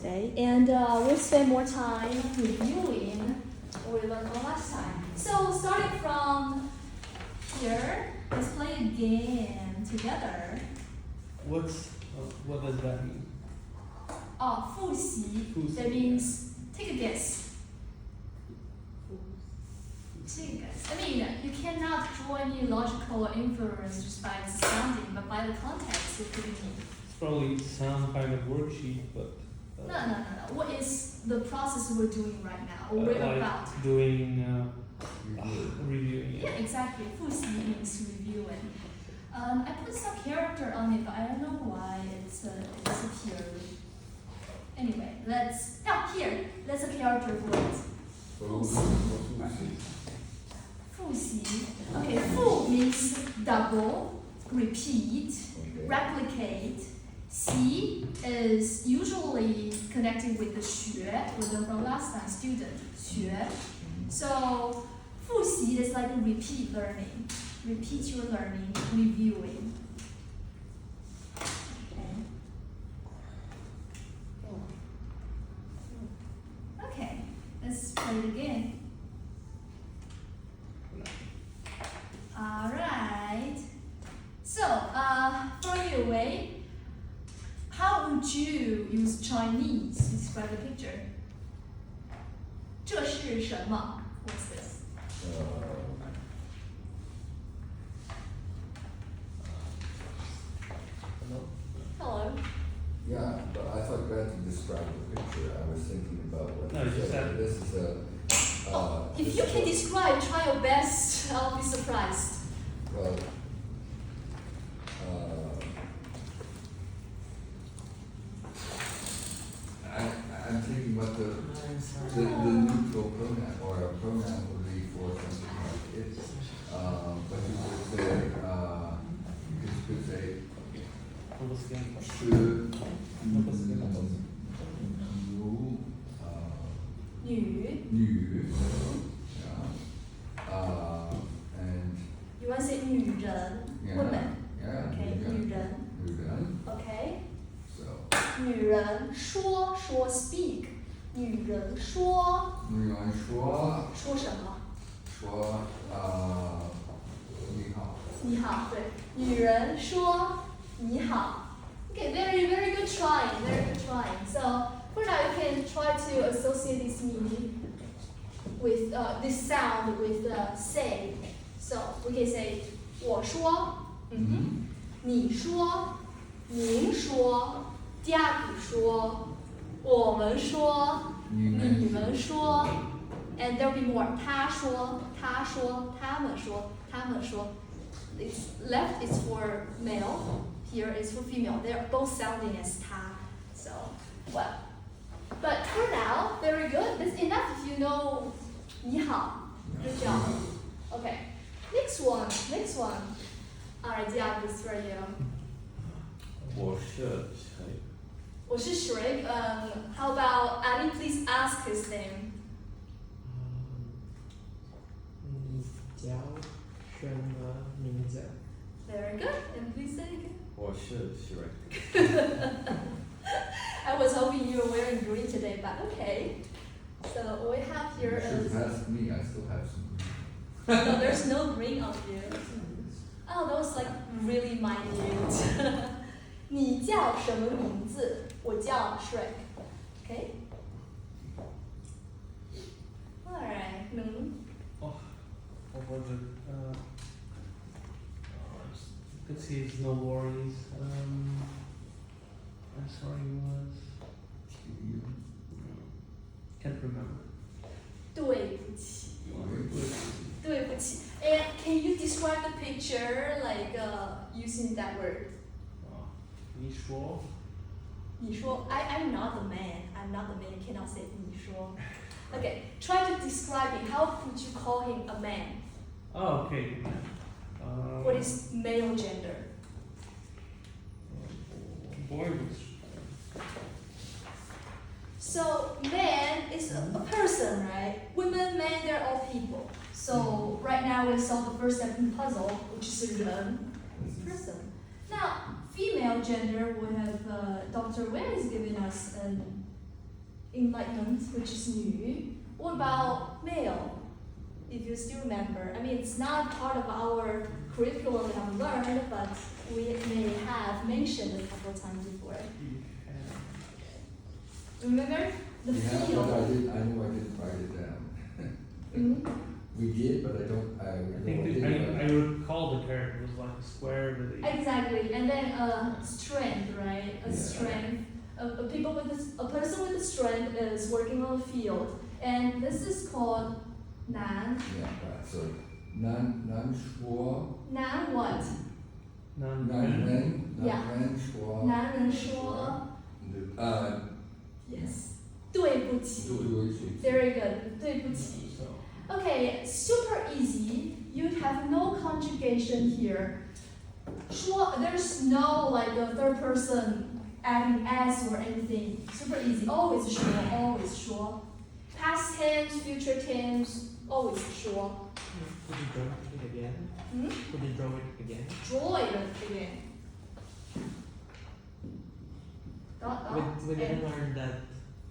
today, and we'll spend more time reviewing what we learned from last time. So starting from here, let's play a game together. What does that mean? 复习 复习 that means take a guess. Take a guess. I mean, you cannot draw any logical inference just by its sounding, but by the context it could mean. It's probably some kind of worksheet, but No. What is the process we're doing right now? Or we're like about? doing reviewing. Yeah, exactly. 复习 means reviewing. I put some character on it, but I don't know why it disappeared. Anyway, let's a character for it. 复习. 复习. Okay, 复 means double, repeat, replicate. 习 is usually connected with the 学, we learned from last time, student, 学. So 复习 is like repeat learning. Repeat your learning, reviewing. Okay, let's play it again. Alright. So, from your way, how would you use Chinese to describe the picture? 这是什么? What's this? Hello. Yeah, but I thought you had to describe the picture. I was thinking about what No, you you said. said- This is a. If you can describe, try your best. I'll be surprised. Well, I'm thinking what the neutral pronoun or a pronoun would be for something like it. But you could say, should, Nü. yeah. And You want to say 女人, yeah, woman. yeah, Okay, 女人. Okay. So, 女人说 speak. 女人说说什么？你好，对，女人说你好。Okay, very good trying, very good trying. So for now, you can try to associate this meaning with this sound with say. So we can say 我说，你说，您说，家里说，我们说，你们说。And there'll be more. 他说，他说，他们说，他们说。It's left is for male, here is for female. They're both sounding as 他. So, well. But for now, very good. That's enough if you know 你好. Good job. Okay. Next one. Alright, yeah, this for you. 我是 Shrek. How about Ali? Please ask his name. 叫什么名字？ Very good. And please say again. 我是 Shrek. I was hoping you were wearing green today, but okay. So what we have you here should is ask me, I still have some. no, there's no green on you. Oh, that was like really minute. 你叫什么名字？我叫 Shrek. Okay. Alright. What was it? You could see it's no worries. I'm sorry, was. Can't remember. 对不起。对不起. And can you describe the picture like using that word? 你说 你说 I'm not the man. I'm not the man. You cannot say 你说. Okay, try to describe it. How could you call him a man? Oh, okay. What is male gender? Boy was. So man is a person, right? Women, men, they're all people. So right now we solve the first step in the puzzle, which is 人, person. Now female gender we have Dr. Wen is giving us enlightenment, which is 女. What about male? If you still remember, I mean, it's not part of our curriculum we have learned, but we may have mentioned a couple of times before. Remember the We have, field? but I know I didn't write it down. Mhm. We did, but I don't, I think that I recall the term. It was like a square with a. Exactly, and then strength, right? A Yeah. strength. A person with a strength is working on a field, and this is called 男. Yeah, right, so, 男说 '男 what? 男男人。人 Yeah. 男人说 '男人说 yes. 对不起. 对不起 Very good. 对不起. So. Okay, super easy. You have no conjugation here. 说 there's no like a third person adding s or anything. Super easy. Always 说, always 说. Past tense, future tense, always 说. Could you draw it again? Hmm? Could you draw it again? Draw it again. Dot, dot, We didn't and learn that.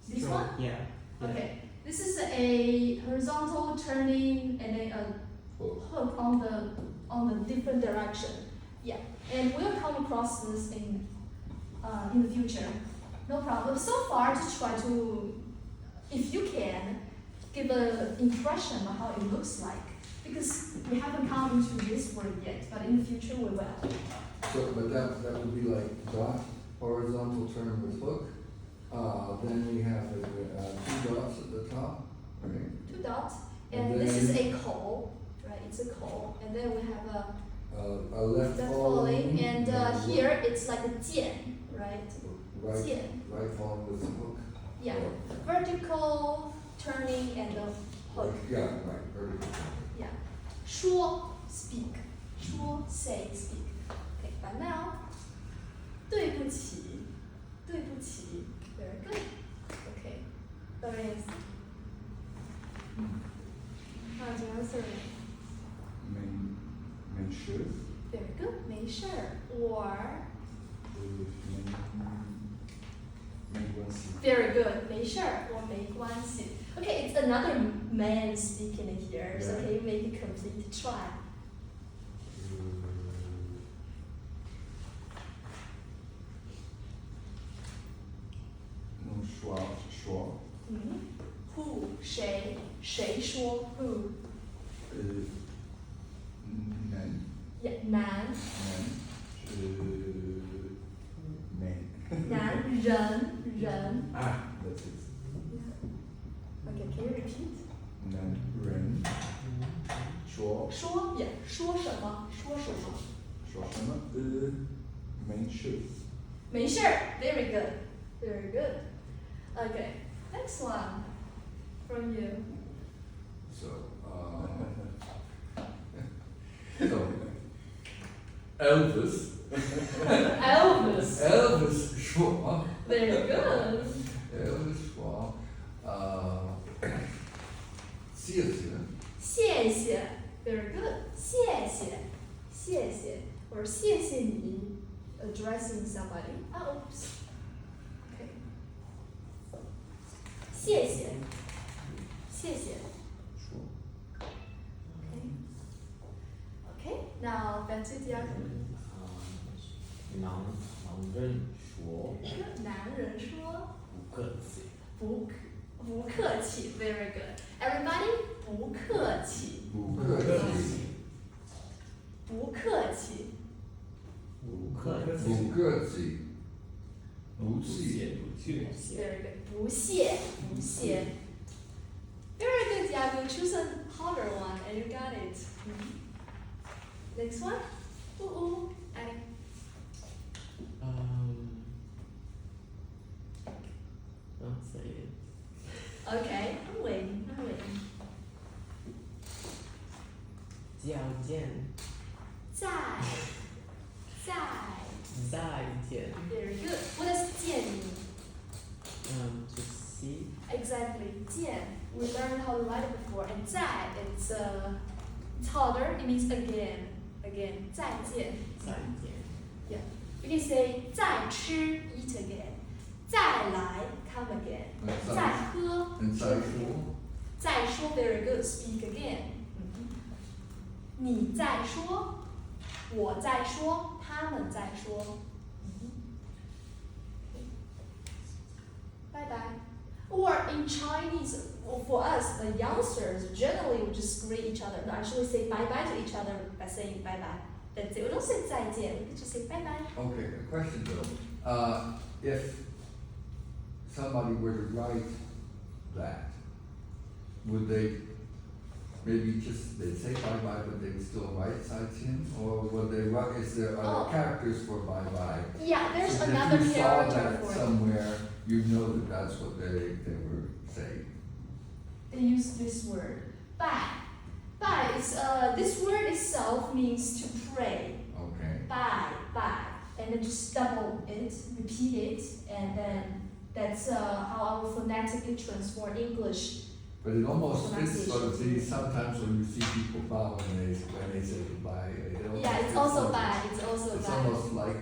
this draw. one? Yeah. Yeah. Okay. This is a horizontal turning and then a hook on the different direction. Yeah, and we'll come across this in the future. No problem. So far, just try to, if you can, give an impression of how it looks like, because we haven't come into this word yet, but in the future we will. So, but that would be like dot, horizontal turn with hook. Then we have 2 dots at the top, right? 2 dots, And and this is then- a call, right? It's a call, and then we have A left left falling. falling, and here it's like a 剑, right? Right, 剑. right falling with the hook. Yeah, Or- vertical turning and the hook. Yeah, right, vertical. Yeah. 说 speak. 说 say speak. Okay, but now 对不起. 对不起. Very good. Okay. Very easy. How's your answer? 没事 Very good. 没事儿 or 没关系 very good. 没事儿 or 没关系. Okay, it's another man speaking here. So Yeah. can you make it complete? Try. 能说 Who 谁谁说 who 男 yeah 男男人 that's it Okay, can you repeat? 男人说说 yeah 说什么说什么说什么没事没事儿 Very good. Very good. Okay, next one from you. So Elvis Elvis. Elvis 说 Very good. Elvis 说谢谢谢谢 Very good. 谢谢谢谢 or 谢谢你 addressing somebody. Oops. Okay. 谢谢谢谢 Okay. Okay, now back to the other. 男人说男人说不客气，不客气 Very good. Everybody 不客气不客气不客气不客气，不客气不气不去 Very good. 不屑不屑 Very good, Yago. Choose a harder one and you got it. Next one. Addie. Don't say it. Okay, I'm waiting. 交见，再再见。 Very good. What does 见 mean? To see. Exactly. 见. We learned how to write it before. And 再, it's harder. It means again. Again. 再见. 再见。 Yeah. We can say 再吃 eat again. 再来 come again， 再再喝 and 再说，再说 very good speak again，你在说，我在说，他们在说，拜拜。Or in Chinese, for us, the youngsters generally would just greet each other. No, actually say bye bye to each other by saying bye bye. That's it. We don't say 再见. We just say bye bye. Okay, a question though. If somebody were to write that, would they maybe just, they'd say bye-bye, but they would still write 再见? Or would they write, are there characters for bye-bye? Yeah, there's So another if you saw character that for it. somewhere, you know that that's what they were saying. They use this word. Bye. Bye is, this word itself means to pray. Okay. Bye, bye. And then just double it, repeat it, and then that's how I will phonetically transform English. But it almost fits sort of the, sometimes when you see people bow when they say goodbye. Yeah, it's also bye. It's also It's bye. almost like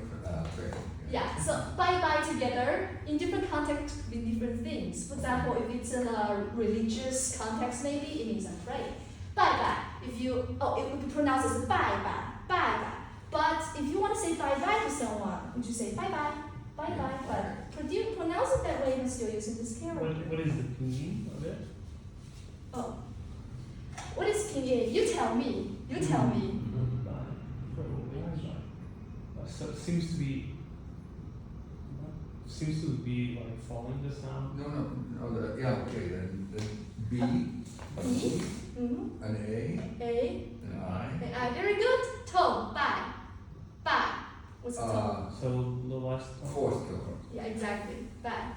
praying. Yeah, so bye-bye together in different contexts could be different things. For example, if it's in a religious context, maybe it means I'm praying. Bye-bye. If you, it would be pronounced as bye-bye, bye-bye. But if you want to say bye-bye to someone, would you say bye-bye, bye-bye? But pronounce it that way and still using this character. What is the pinyin of it? Oh. What is pinyin? You tell me. You tell me. So it seems to be like following the sound. No, yeah, okay, then B, B, an A, A, an I. and I. Very good. Tone, bye, bye. What's the tone? So the last Fourth tone. Yeah, exactly. Bye.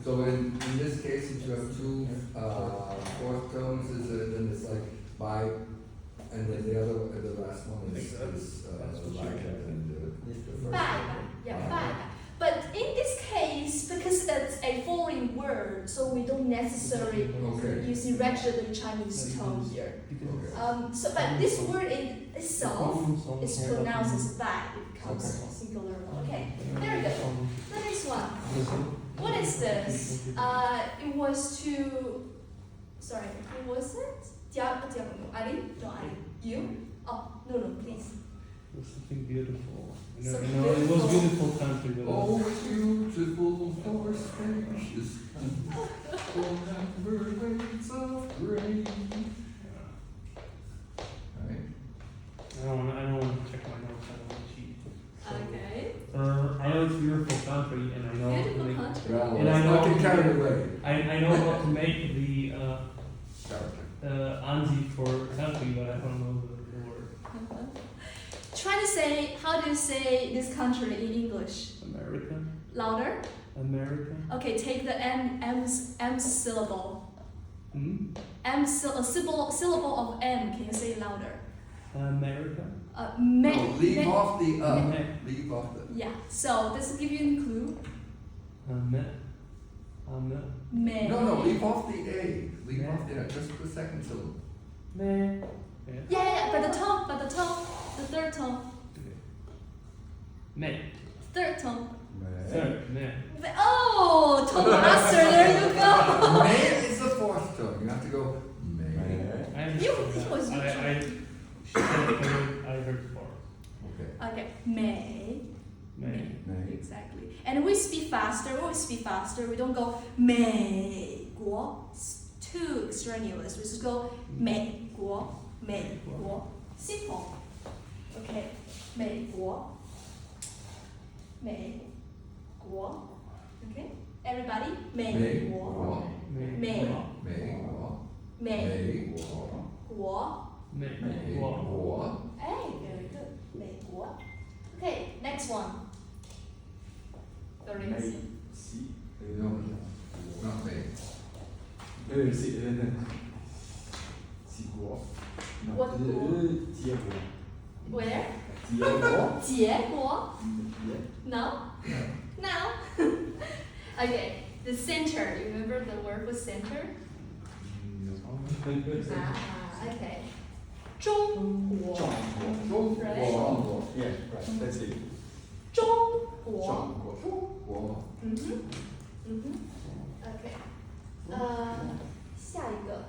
So in this case, if you have two fourth tones, then it's like by, and then the last one is like, and the first Bye, one. yeah, bye. But in this case, because it's a foreign word, so we don't necessarily Okay. use the regular Chinese tone here. because But this word in itself is pronounced as bye. It becomes singular. Okay, very good. The next one. What is this? It was to. Sorry, who was it? Ali? No, Ali. You? Oh, no, please. It was something beautiful. Something It was beautiful. beautiful country, but Oh, beautiful for spacious full never waits of rain. Right? I don't want to check my notes. I don't want to cheat. So, Okay. I know it's a beautiful country, and I know how to Beautiful make, country. Well, And I let's know- not get carried away. I know how to make the Character. anzi for country, but I don't know the word. Try to say, how do you say this country in English? American. Louder? American. Okay, take the M syllable. Hmm? Syllable of M. Can you say it louder? America. No, leave off the Me. leave off the. Yeah. So this will give you a clue. Me. Me. No, leave off the A. Leave off just the second syllable. Me. Yeah, but the tone, the third tone, Me. third tone. Third. Me. Oh, tone master, there you go. May is the fourth tone. You have to go May. I understood It that. was She said third. I heard fourth. Okay. Okay, May. Me. May. Exactly. And we speak faster. When we speak faster, we don't go 美国. It's too extraneous. We just go 美国. Simple. Okay. 美国. Okay. Everybody. 美国. Me. May. May. May. Guo. Me. May. Wow. Guo. Hey, very good. 美国. Okay, next one. There is. No, not May. What guo? Where? 结果? No? No? Okay, the center. You remember the word for center? Okay. 中国. Yeah, right, that's it. 中国。中国，中国。Okay. 下一个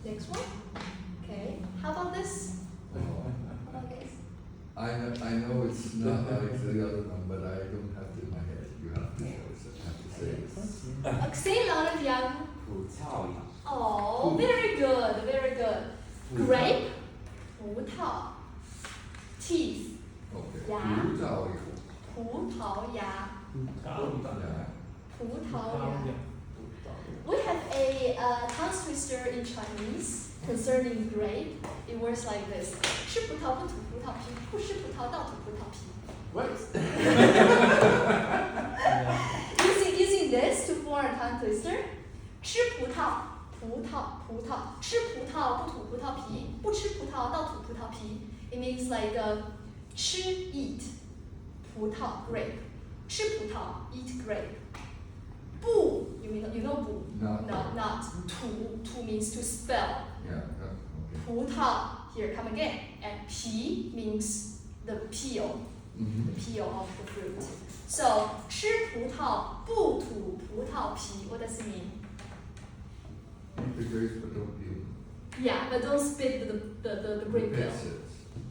next one. Okay. How about this? How about this? I know it's not like the other one, but I don't have it in my head. You have to show us. I have to say it. Say it louder, Tiago. 普教养， Oh, very good, very good. Grape, 葡萄 teeth, Okay. 牙葡萄牙。葡萄牙Yeah. 葡萄牙 We have a tongue twister in Chinese concerning grape. It works like this: 吃葡萄不吐葡萄皮，不吃葡萄倒吐葡萄皮。 What? Using this to form a tongue twister. 吃葡萄，葡萄，葡萄，吃葡萄不吐葡萄皮，不吃葡萄倒吐葡萄皮。It means like 吃 eat 葡萄 grape， 吃葡萄 eat grape。不 you know 不 Not. no not 吐 means to spell。 Yeah. Okay. 葡萄 here come again and 皮 means the peel。 the peel of the fruit. So 吃葡萄不吐葡萄皮 what does it mean? Eat the grapes, but don't peel them. Yeah, but don't spit the grape peel. Pits it.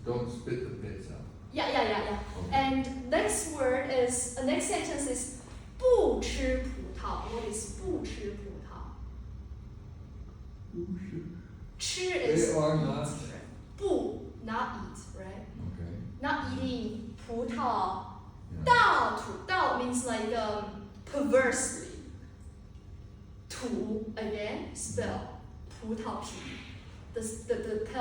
Don't spit the pits out. Yeah. Okay. And next word is, next sentence is 不吃葡萄. What is 不吃葡萄?吃 is They are eat, not. right? 不 not eat, right? Okay. Not eating 葡萄 Yeah. 倒吐 倒 means like perversely. 吐 again spell 葡萄皮 the peel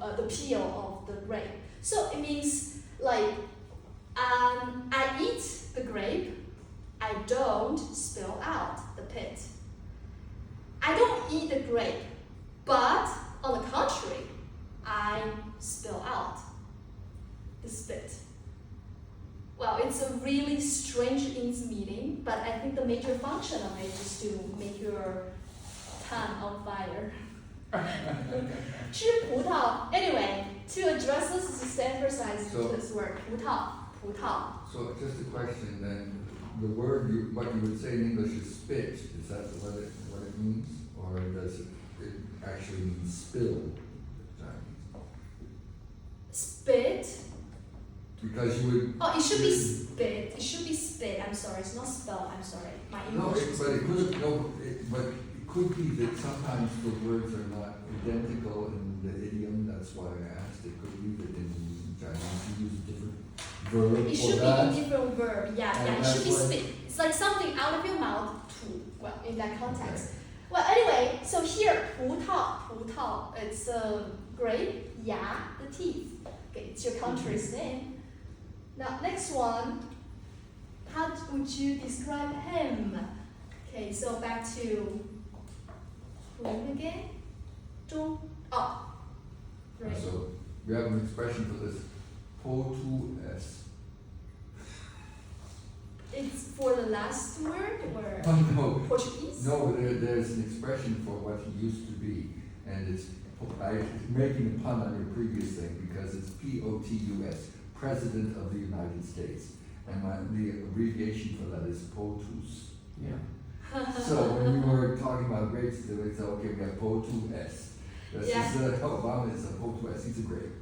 of the peel of the grape. So it means like I eat the grape, I don't spill out the pit. I don't eat the grape, but on the contrary, I spill out the spit. Well, it's a really strange meaning, but I think the major function of it is to make your tongue on fire. 吃葡萄 anyway, to address this is to emphasize this word 葡萄 So just a question then, the word what you would say in English is spit, is that what it means? Or does it actually mean spill? spit. Because you would. Oh, it should be spit. It should be spit. I'm sorry, it's not spell. I'm sorry. My No, English is but it could but it could be that sometimes the words are not identical in the idiom. That's why I asked. It could be that in Chinese you use a different verb It for should that. be a different verb. Yeah, And yeah. It should be that's why- spit. It's like something out of your mouth. 吐. Well, in that context. Well, anyway, so here 葡萄, it's grape, 牙, the teeth. Okay, it's your country's name. Now, next one, how would you describe him? Okay, so back to whom again? 中, oh, right. So we have an expression for this. Po2s. It's for the last word or Oh no. Portuguese? No, there's an expression for what he used to be, and it's making a pun on your previous thing because it's POTUS, President of the United States, and the abbreviation for that is POTUS. Yeah. So when we were talking about grapes, they would say, okay, we have POTUS. This Yeah. is Obama is a POTUS. He's a grape.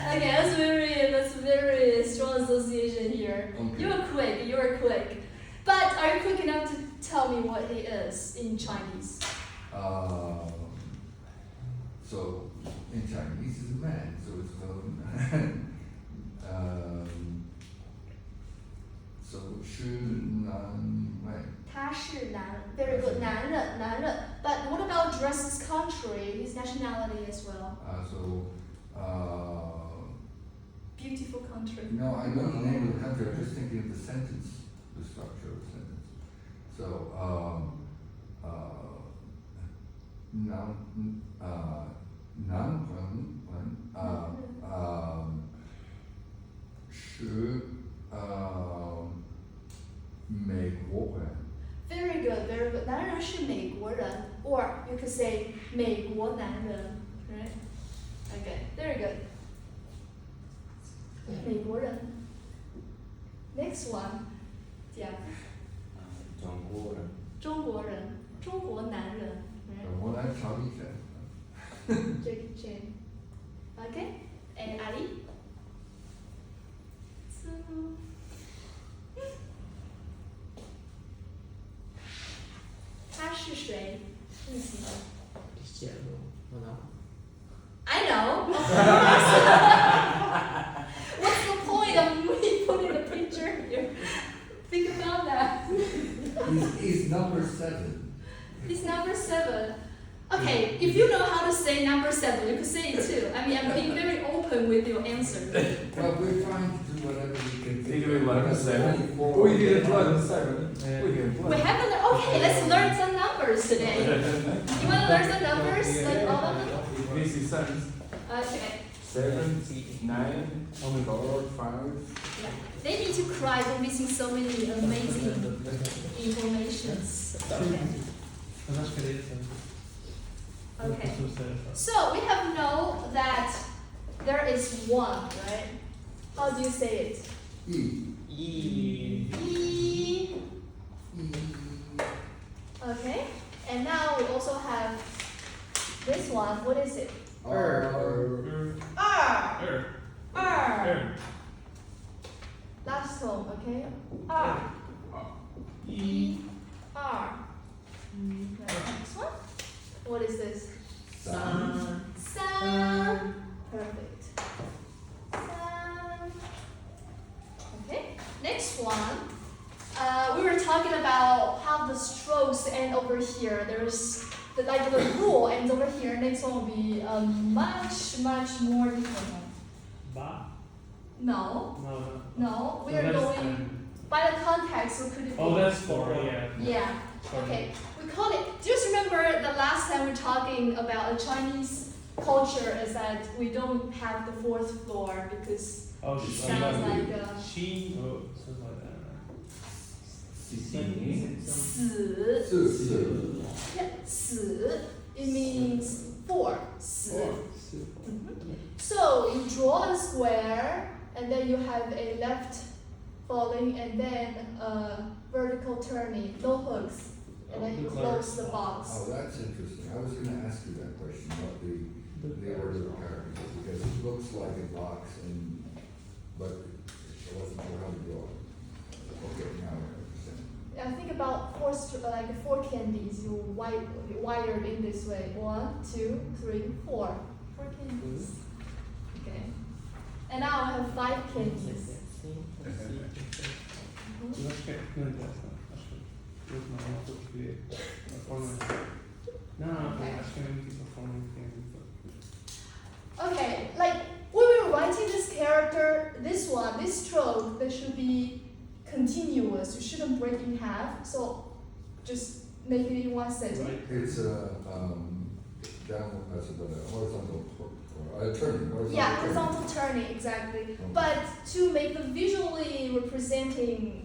Okay, that's very strong association here. Okay. You were quick. But are you quick enough to tell me what he is in Chinese? So in Chinese, he's a man. So it's so 是男，right? 他是男, very good, 男人. But what about address his country, his nationality as well? Beautiful country. No, I know the name of the country. I'm just thinking of the sentence, the structure of the sentence. So, 是美国人。 Very good, very good. 男人是美国人, or you could say 美国男人, right? Okay, very good. 美国人. Next one. Yeah. 中国人，中国人，中国男人。Right? 我来尝一下。 Jackie Chan. Okay. And Ali. So. 他是谁？日记。显露，我呢？ I know. What's the point of me putting the picture here? Think about that. He's number 7. It's number 7. Okay, if you know how to say number 7, you can say it too. I mean, I'm being very open with your answer. Well, we're trying to do whatever we can. Think we learn 7. We didn't learn 7. We didn't We haven't. Okay, let's learn some numbers today. You want to learn some numbers, like all of them? This is sense. Okay. 7, 9, 4, 5. They need to cry for missing so many amazing informations. Okay. Eu acho que era esse. Okay. So we have know that there is 1, right? How do you say it? E. E E. Okay. And now we also have this one. What is it? R. R. Last tone, okay? R. E. R. Next one. What is this? Sun. Sun. Perfect. Sun. Okay. Next one. We were talking about how the strokes end over here. There's the rule ends over here. Next one will be much more different one. Ba? No. No. No. We So are that's going 10. by the context. What could it be? Oh, that's 4, yeah. Yeah. Okay. We call it. Do you just remember the last time we were talking about a Chinese culture? Is that we don't have the 4th floor because Oh, it she, sounds like she, oh, something like that, right? 死 Yeah, 死 It means 4. 死 So you draw a square and then you have a left falling and then a vertical turning, no hooks, and then you close the box. Oh, that's interesting. I was going to ask you that question about the order of characters because it looks like a box, but I wasn't sure how to draw it. Okay, now I understand. I think about 4 candies. You wired in this way. 1, 2, 3, 4. 4 candies. Okay. And now I have 5 candies. Eu acho que é não interessa. Acho que eu não estou a escolher a forma. Não, acho que é mesmo tipo a forma que tem. Okay, like when we were writing this character, this stroke, they should be continuous. You shouldn't break in half. So just make it in one sentence. Right. It's a horizontal turning. Yeah, horizontal turning, exactly. But to make the visually representing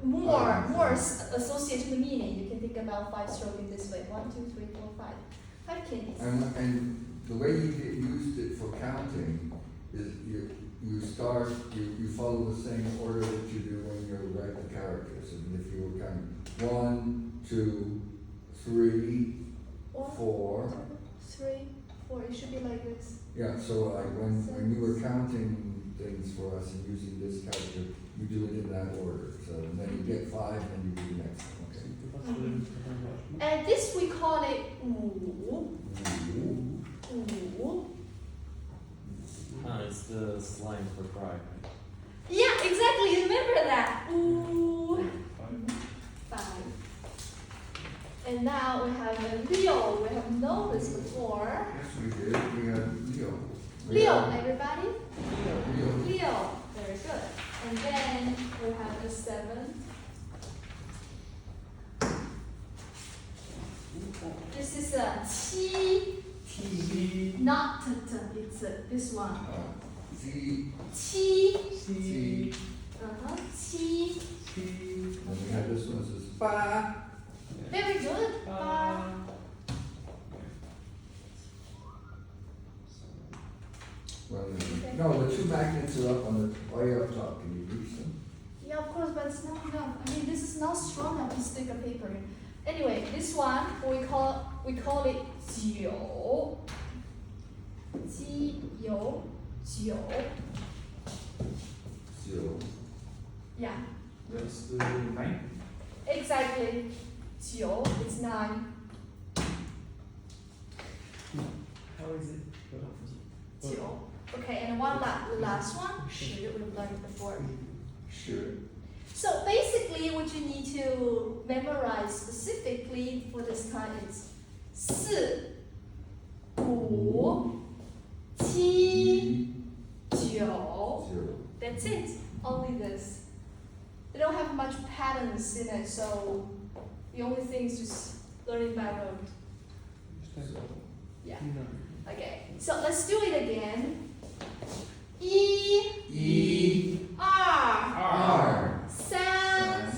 more associated to the meaning, you can think about 5 stroke in this way. 1, 2, 3, 4, 5. 5 candies. And the way you used it for counting is you follow the same order that you do when you write the characters. And if you were counting 1, 2, 3, 4. 3, 4. It should be like this. Yeah, so like when you were counting things for us and using this character, you do it in that order. So and then you get 5 and you do the next one. Okay. And this we call it 五. 五. It's the slang for cry, right? Yeah, exactly. Remember that. 五. 5. And now we have a Leo. We have known this before. Yes, we did. We had Leo. Leo, everybody. Leo. Leo. Very good. And then we have a 7. This is a 七. Not t, it's this one. 七. 七. 七. And we have this one that says 八. Very good. 八. Well, no, the 2 magnets are up on the way up top. Can you reach them? Yeah, Yeah, of course, but it's not enough. I mean, this is not strong enough to stick a paper in. Anyway, this one we call it 九，机油九。九 Yeah, That's the 9. exactly. 九 is 9. How is it? 九. Okay, and one last one. 十 we've learned before. 十. So basically, what you need to memorize specifically for this kind is 四、五、七、九。九 That's it. Only this. They don't have much patterns in it, so the only thing is just learning by rote. Yeah. Okay. So let's do it again. 一、二、三、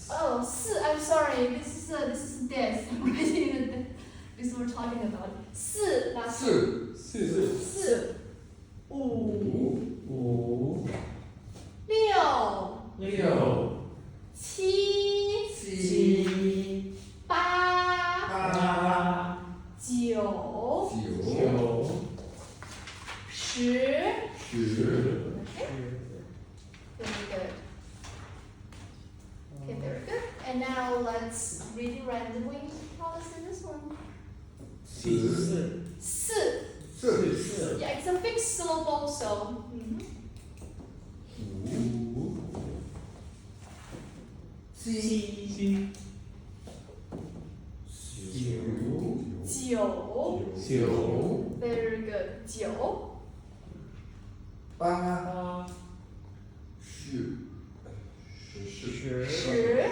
Oh, 四. I'm sorry. This is death. I'm writing it. This is what we're talking about. 四 last 四四、五、五、六、六、七、七八、八、九、九十。十 Okay, very good. Okay, very good. And now let's read it randomly. How is it this one? 四、四. 四 Yeah, it's a fixed syllable, so. 五七七、九、九.九、 Very good. 九. 八八、十十、十.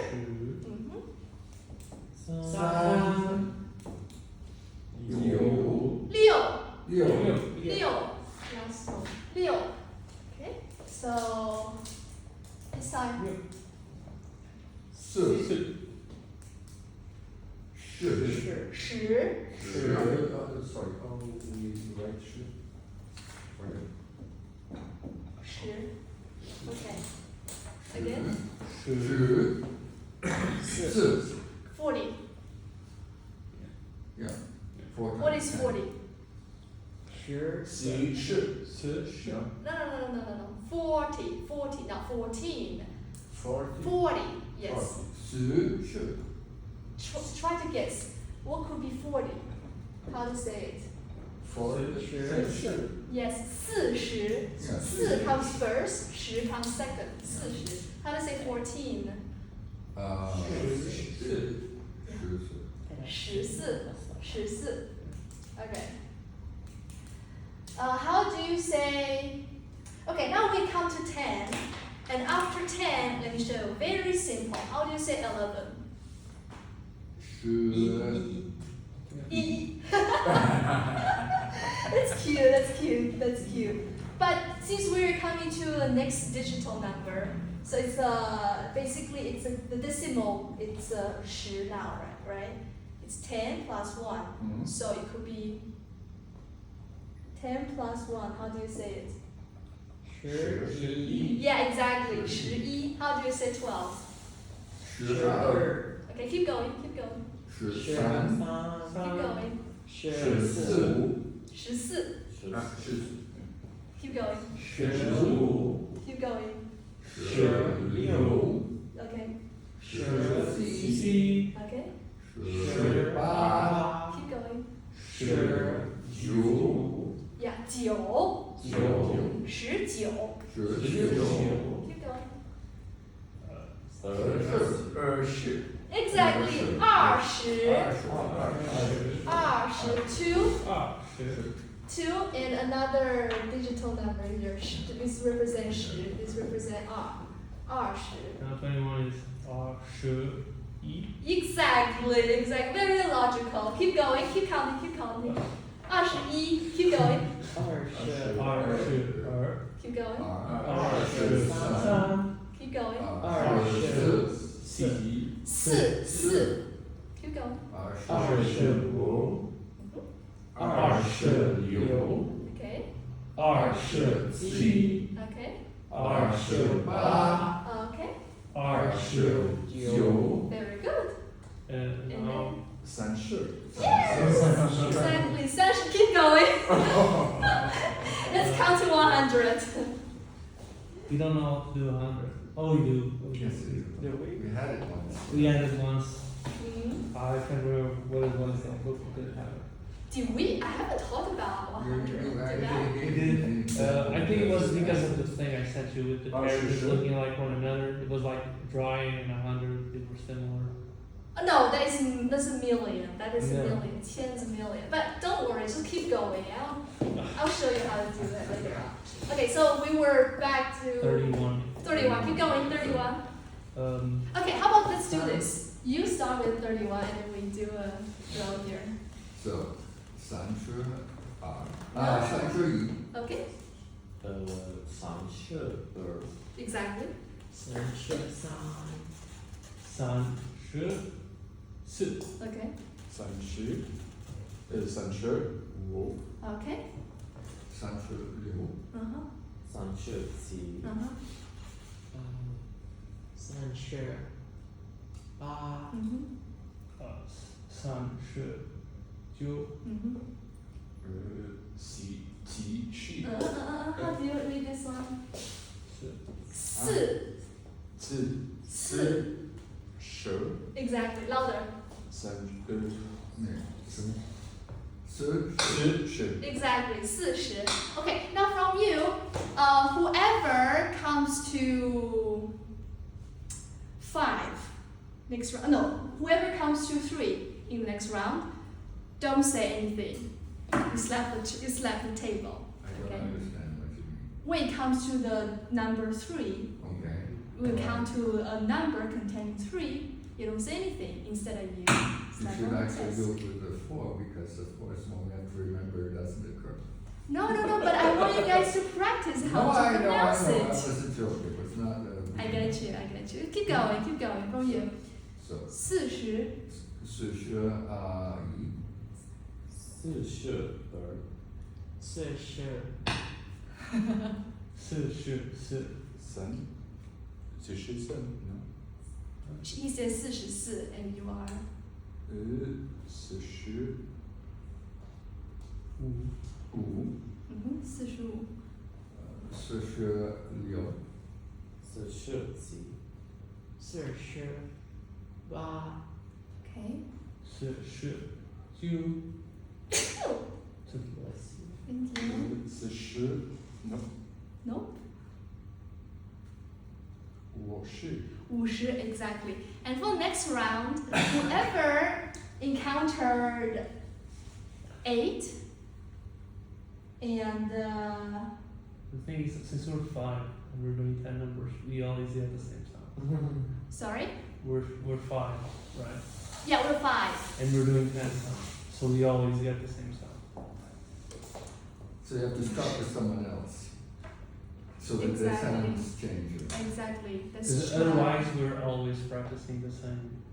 三、九六. 六六. Last one. 六. Okay, so this time. 四四、十十. sorry, we write 十 十. Okay. Again. 十四 40. yeah 40 What is 40? 十、十 No. 40. 40, not 14. 40. 40. Yes. 十 Try to guess. What could be 40? How to say it? 40. Yes, 40. 4 comes first, 10 comes second. 40. How to say 14? 十四14. Okay. How do you say? Okay, now we come to 10. And after 10, let me show you. Very simple. How do you say 11? 十 E. That's cute. But since we're coming to the next digital number, so it's basically it's the decimal. It's 10 now, right? It's 10 plus 1. Mhm. So it could be 10 plus 1. How do you say it? 十一、 Yeah, exactly. 11. How do you say 12? 十二 Okay, keep going. 十十三 Keep 三、 going. 十十四、四14. Keep going. 十五、 Keep going. 十六 Okay. 十七、 Okay. 十八 Keep going. 十九 Yeah, 9. 九、 19. 十九 Keep going. 20. Exactly. 20. 2 and another digital number here. This represents 10. This represents 20. Now 21 is 21. Exactly. Very logical. Keep going. Keep counting. 21. Keep going. 22. Keep going. 三、 Keep going. 四 4. Keep going. 25、26、 Okay. 27、 Okay. 28 Okay. 29 Very good. and And now 30 Yes. Exactly. Session. Keep going. Let's count to 100. You don't know how to do 100. Oh, you do. Okay. Yes, we Do we? We had it once. We had it once. Mhm. I can't remember what it was though, but we did have it. Did we? I haven't thought about 100. Did I? We did. I think it was because of the thing I sent you with the Oh, characters sure. looking like one another. It was like drawing and 100. They were similar. No, that's a million. That is Yeah. a million, tens of million. But don't worry, just keep going. I'll show you how to do that later on. Okay, so we were back to 31. 31. Keep going, 31. Okay, how about let's do this. You start with 31 and then we do a draw here. So, 32 No. 31 Okay, 32 exactly. 33 34. Okay, 35 okay. 36 Uh-huh, 37 uh-huh. 38 Mm-hmm, 39. mm-hmm. 47 How do you read this one? 是 四 Exactly, louder. 40 Exactly, 40. Okay, now from you, whoever comes to 5 next round, no, whoever comes to 3 in the next round, don't say anything. You slap the table. I don't Okay. understand what you mean. When it comes to the number 3, Okay. we count to a number containing 3. You don't say anything. Instead of you You slap should on the actually test. do it with the 4 because the 4 is one we have to remember it doesn't occur. No, but I want you guys to practice how No, to I know, pronounce I know. it. That was a joke. It was not. I get you. Keep going from you. So, 40 41 40 44. 43 He says 44 and you are 45 45 46 47 Okay. 49. Thank you. 40 Nope. 50 50 exactly. And for the next round, whoever encountered 8 and The thing is, since we're 5 and we're doing 10 numbers, we always get the same sound. sorry? We're 5, right? Yeah, we're 5. And we're doing 10 sounds. So we always get the same sound. So you have to start with someone else. So that the Exactly. sounds change. Exactly. That's Because true. otherwise we're always practicing the same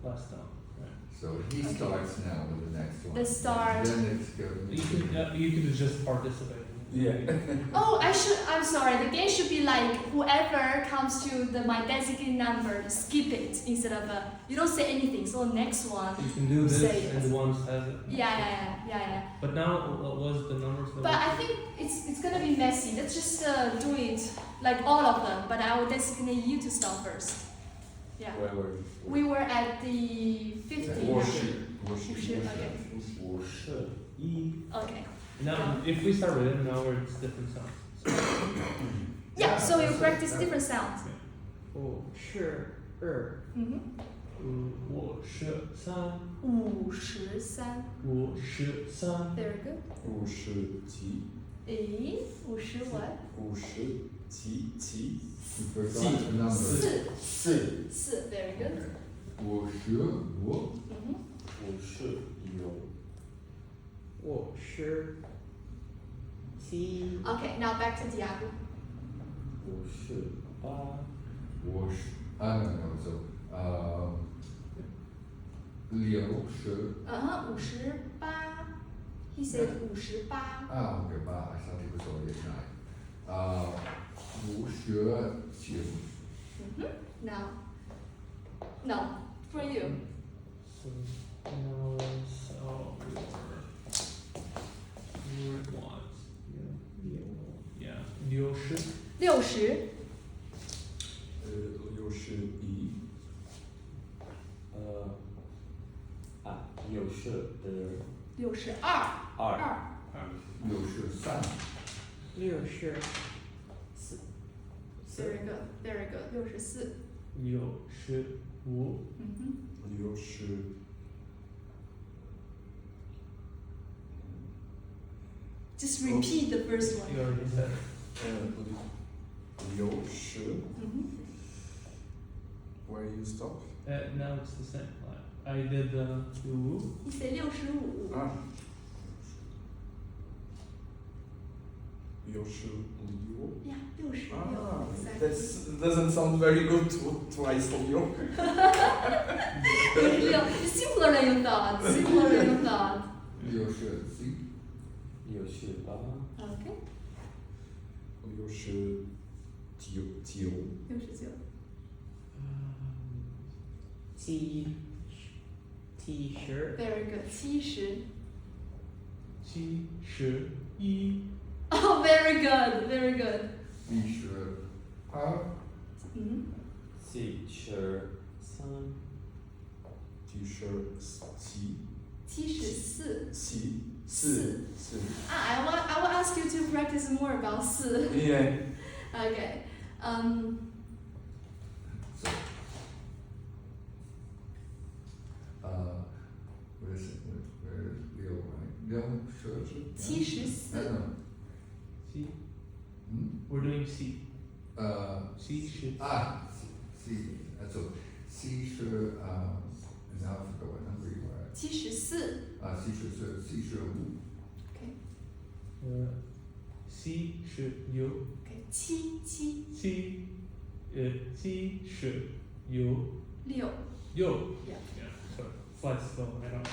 last sound. Right? So he Okay. starts now with the next one. The start. Then it's good. You could just participate. Yeah. Oh, I'm sorry. The game should be like whoever comes to my designated number, skip it instead of you don't say anything. So the next one, You can do this Say it. and one says it. yeah. But now, what was the numbers? That But I think it's gonna be messy. Let's just do it like all of them. But I will designate you to start first. Yeah. Where? We were at the 50. 50 Okay. 51 Okay. Now, if we start with it, now we're it's different sounds. So, Yeah. So you that's practice it. different sounds. 52 Mhm. 53 53. 53 Very good. 50 诶，50 what? 50 You forgot the number. 4 4 Very good. Okay. 55嗯 51 57 Okay. Now back to Diago. 58 no, so, 60 58. He said 58. okay, wow, I thought it was already 9. 5学9。Now. No. For you. So now it's word was. Yeah. 60. 61。62. 63。 64 Very good. Very good. 64. 65。 Just repeat the first one. You already said it. 60。 Where you stop? Now it's the same. I did the woo. He said 65. Ah. 66。 Yeah, 66. Ah, Exactly. that doesn't sound very good twice from you. 66. Simpler than you thought. Simpler than you thought. 67。 Okay. 69。 69. T-shirt. Very good. 70. 71。 Oh, very good. Very good. 72。 Teacher ，T-shirt 74. 4。I will ask you to practice more about 4. Yeah. Okay. Where is Leo, right? Leo shirt. 74. C. We're doing C. C 是 C. So C 是然后这个我能理解。 74. C 是5。 Okay. C 是有 Okay. 7. C 是有 6. 有 Yeah. Sorry. Fly slow. I don't.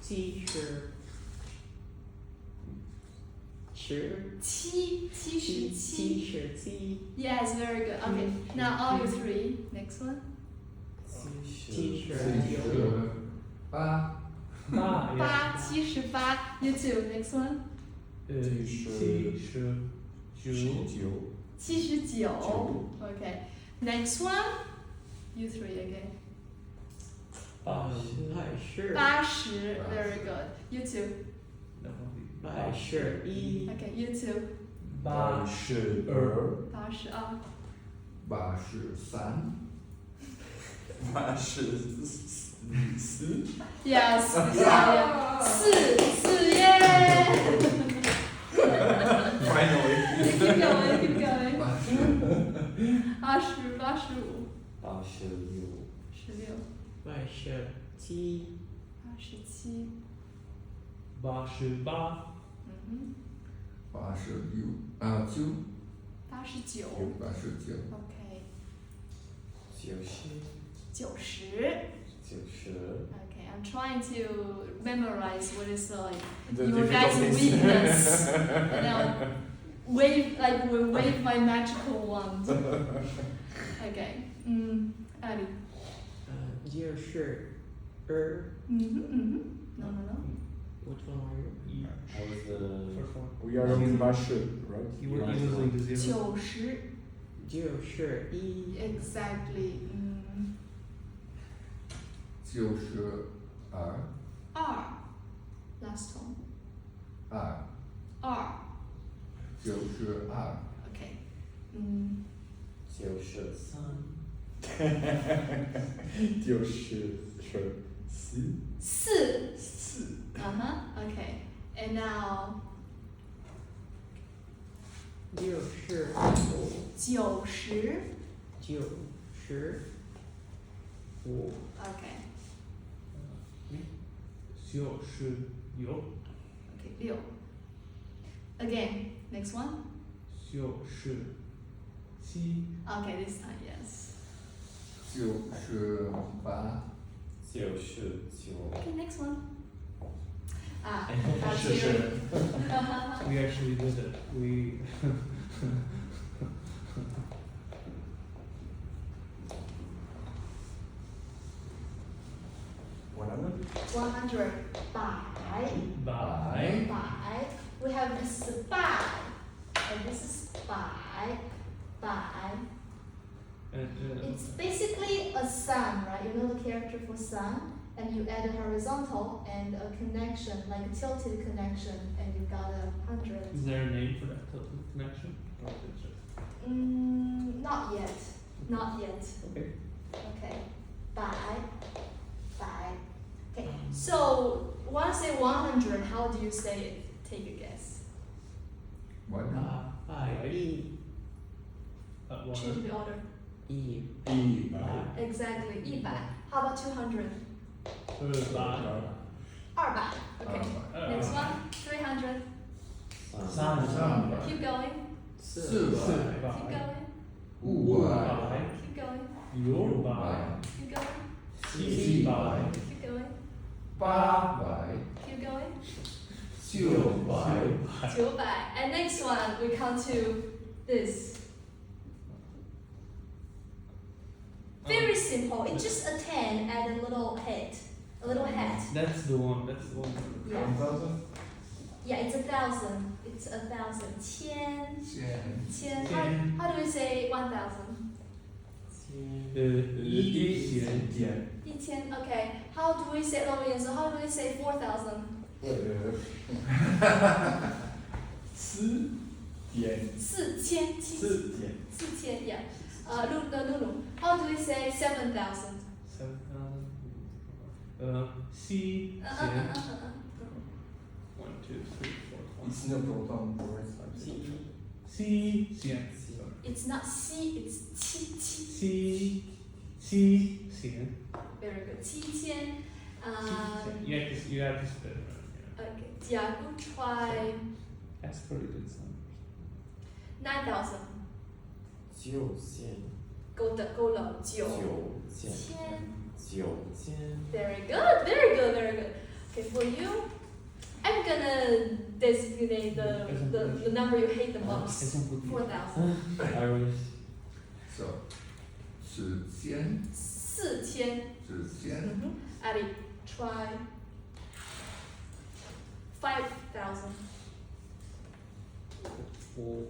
T-shirt 77. T-shirt Yes, very good. Okay. Now all you three. Next one. T-shirt 是8。 8. 78. You too. Next one. C 是9 79. Okay. Next one. You three again. 80 80. Very good. You too. 81 Okay. You too. 82 82. 83。 84。 Yes. Yeah. 4. Yeah. Finally. Keep going. Keep going. 85。 80. 85. 86 16. 87 87. 88 89。 89. 89。 Okay. 90 90. Okay, I'm trying to memorize what is like The your guys' difficulties. weakness, and I'll wave my magical wand. Okay. Ali. 92 No. Which one are you? I was the First one. We are in Russia, right? You were losing the 0. 90. Exactly. 92。 R. Last tone. 2。 R. 92。 Okay. 93 4. Okay. And now 90 Okay. 96 Okay. 6. Again. Next one. 97 Okay. This time, yes. 98。 99 Okay. Next one. Ah, that's 谢谢 you. We actually did it. We 100. 百 buy. We have this 百 and this is 百 And It's basically a sun, right? You know the character for sun, and you add a horizontal and a connection, like a tilted connection, and you got 100. is there a name for that tilted connection? Or is it just Not yet. Not yet. okay? Okay. 百 Okay. So want to say 100? How do you say it? Take a guess. What? 百亿 Change the order. 一 100 Exactly. 100. How about 200? Buy. 200. Okay. Next one. 300. 300. Keep going. 400 Keep going. 500 Keep going. Your buy. Keep going. 700. Keep going. 800 Keep going. 900 200. And next one, we come to this. Very simple. It's just a 10 and a little head. A little hat. That's the one. That's the one. Yeah. 1000 Yeah, it's 1,000. It's 1,000. 千. 1000 千. How do we say 1,000? 一千 1,000. Okay. How do we say So how do we say 4,000? 4点4,000. Yeah. Lulu. How do we say 7,000? 7,000. 西千 1, 2, 3, 4, 5. It's no proton words. 西千 It's not C, it's 七. 西千 Very good. 7,000. You have to spit it right. Okay. Yeah, go try That's pretty good sound. 9,000. 9000 Go low. 9,000. 9000 Very good. Very good. Very good. Okay, for you, I'm gonna designate the number you hate the most. 4,000. Irish So 4000 4,000. 4000 Abby, try 5,000. 5000 5,000.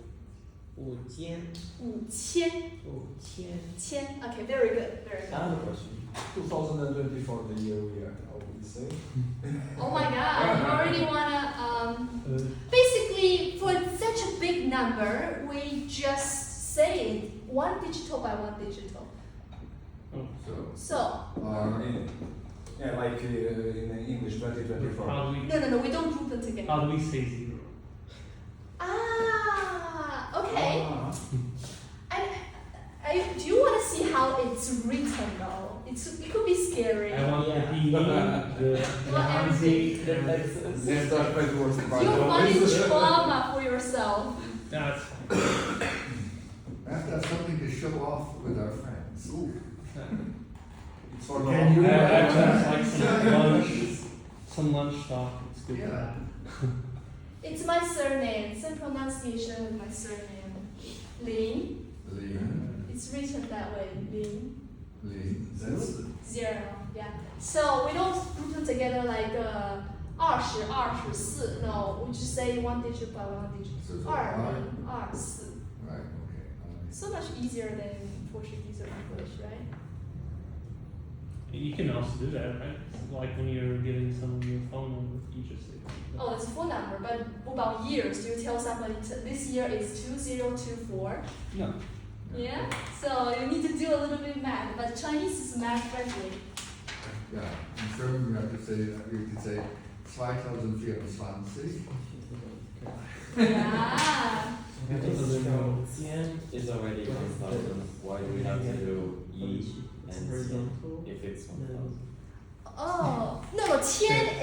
千. Okay, very good. Very good. Another question 2024, the year we are, how would you say? Oh my god, you already wanna, basically, for such a big number, we just say it one digital by one digital. So So, Yeah, like in English, 2024. How do we no, we don't group them together. how do we say zero? Okay. Do you want to see how it's written though? It could be scary. I want Yeah. the the Hanzi. Yes, that's quite worse. You'll find trauma for yourself. That's that's something to show off with our friends. It's for Can you- that's like some lunch talk. It's good. for Yeah. that. It's my surname. Same pronunciation with my surname. Lin. Lean, It's written that way. Lin. lean. That's 0. Yeah. So we don't group them together like 20, 24. No, we just say one digit by one digit. So it's 2, R. 24. right. Okay. So much easier than Portuguese or English, right? You can also do that, right? Like when you're giving someone your phone number, you just say. Oh, it's a phone number, but about years, you tell somebody this year is 2024. No. Yeah? So you need to do a little bit math, but Chinese is math friendly. Yeah. In German, you have to say you can say 2024. Yeah. 1000 is already 1000. Why do we have to do E and 10 if it's 1000? Oh, no, 10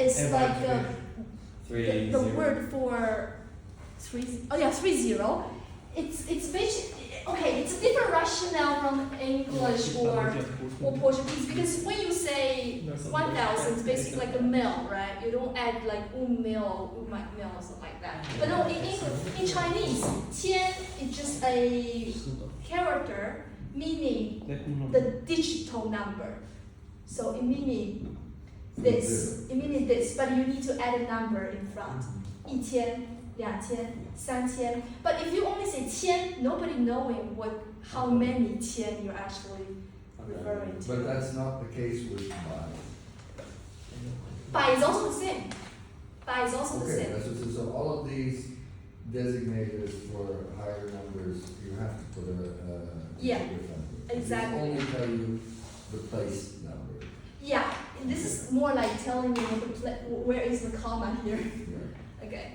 is like the word for 30. It's 30. It's basically Okay, it's a different rationale from English or Portuguese, because when you say 1,000, it's basically like a mil, right? You don't add like mil, or something like that. But no, in Chinese, 10 is just a character meaning the digital number. So it meaning this, but you need to add a number in front. 1,000, 2,000, 3,000. But if you only say 10, nobody knowing how many 10 you're actually referring to. But that's not the case with by. By is also the same. By is also the Okay, same. so all of these designated for higher numbers, you have to put a Yeah, different. exactly. They only tell you the place number. Yeah, this is more like telling you where is the comma here. Yeah. Okay,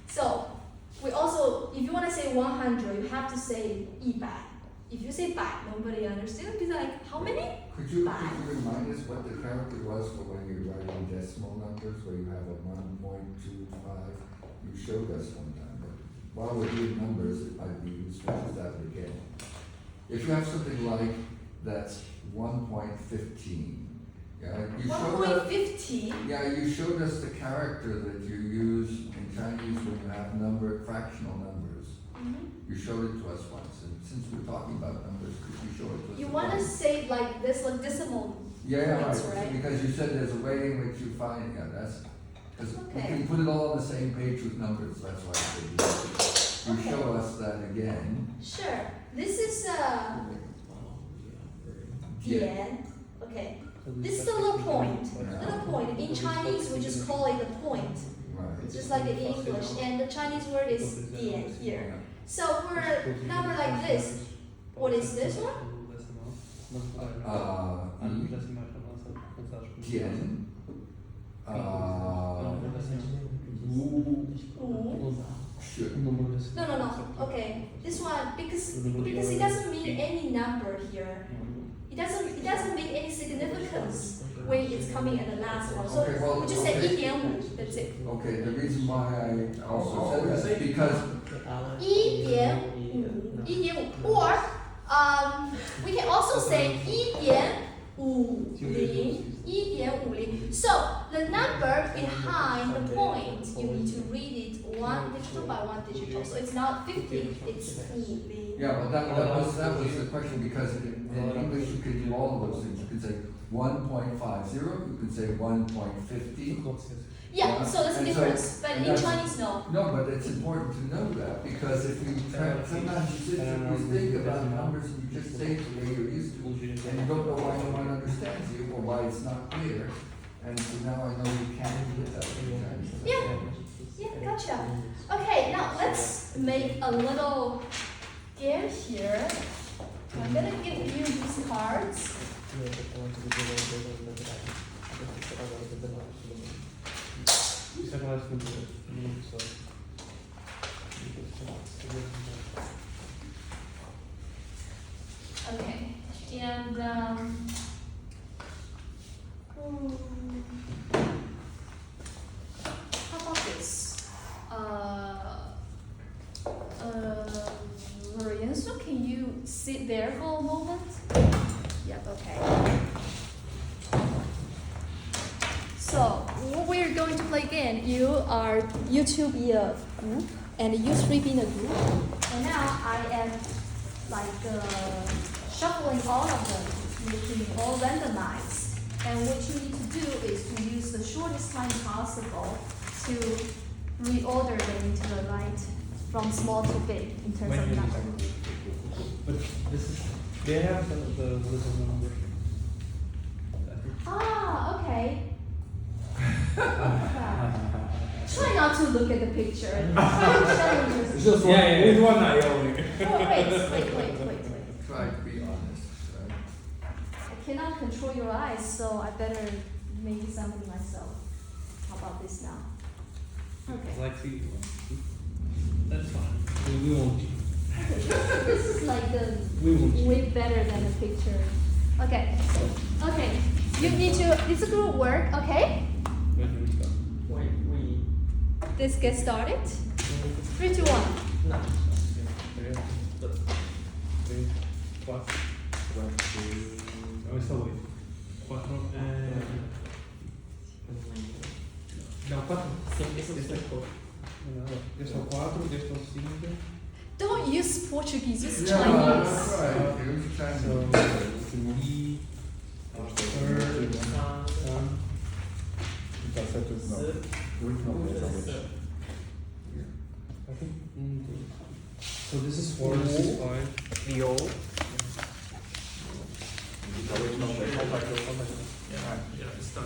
so we also, if you want to say 100, you have to say 100. If you say 100, nobody understands. It'll be like, how many? Could you remind us what the character was for when you're writing decimal numbers, where you have a 1.25? You showed us one time, but while we're doing numbers, it might be useful to that again. If you have something like that's 1.15, yeah, you showed us. 1.15? Yeah, you showed us the character that you use in Chinese when you have fractional numbers. Mm-hmm. You showed it to us once, and since we're talking about numbers, could you show it to us? You again? want to say like this, like decimal? Yeah, points, right. right? Because you said there's a way in which you find, that's, because we Okay. can put it all on the same page with numbers, that's why I said you show us that again. Sure. This is Dian. Okay. This is a little point. Little point. In Chinese, we just call it a point. Right. Just like in English. And the Chinese word is Dian here. So for a number like this, what is this one? Tian. No. Okay. This one, because it doesn't mean any number here. It doesn't make any significance when it's coming at the last one. So Okay, well, we just say okay. 1.5. That's it. Okay, the reason why I also said that is because 1.5, or we can also say 1.50. So the number behind the point, you need to read it one digital by one digital. So it's not 50, it's 50. yeah, well, that was the question, because in English you can do all of those things. You can say 1.50, you can say 1.50. Yeah, so that's the And so- difference. But and in that's- Chinese, no. No, but it's important to know that, because if you sometimes you think about numbers and you just say it the way you're used to, and you don't know why no one understands you or why it's not clear, and so now I know you can't do that in Chinese. Yeah, gotcha. Okay, now let's make a little game here. I'm gonna give you these cards. Okay, and how about this? Lorenzo, can you sit there for a moment? Yep, okay. So, what we're going to play again, you two be a group, and you three be in a group. And now I am shuffling all of them, making all randomized. And what you need to do is to use the shortest time possible to reorder them into the right, from small to big, in terms of number. But this is, they have the little number. Ah, okay. Try not to look at the picture. It's just Yeah, yeah, yeah. with one eye only. Oh, wait. Try to be honest, right? I cannot control your eyes, so I better make something myself. How about this now? Okay. Like, see, that's fine. We won't. This is like the We won't. way better than the picture. Okay. You need to. It's a group work. Okay. When do we start? Let's get started. 3, 2, 1. Yeah. 3, 4. Questo voi. 4. No, 4. Sempre sono sto. Io sto 4, io sto 5. Don't use Portuguese, use Yeah, Chinese. that's right. Use So, Chinese. E, third, sun. I think. So this is 4, this is 5. Yo. Yeah, it's done.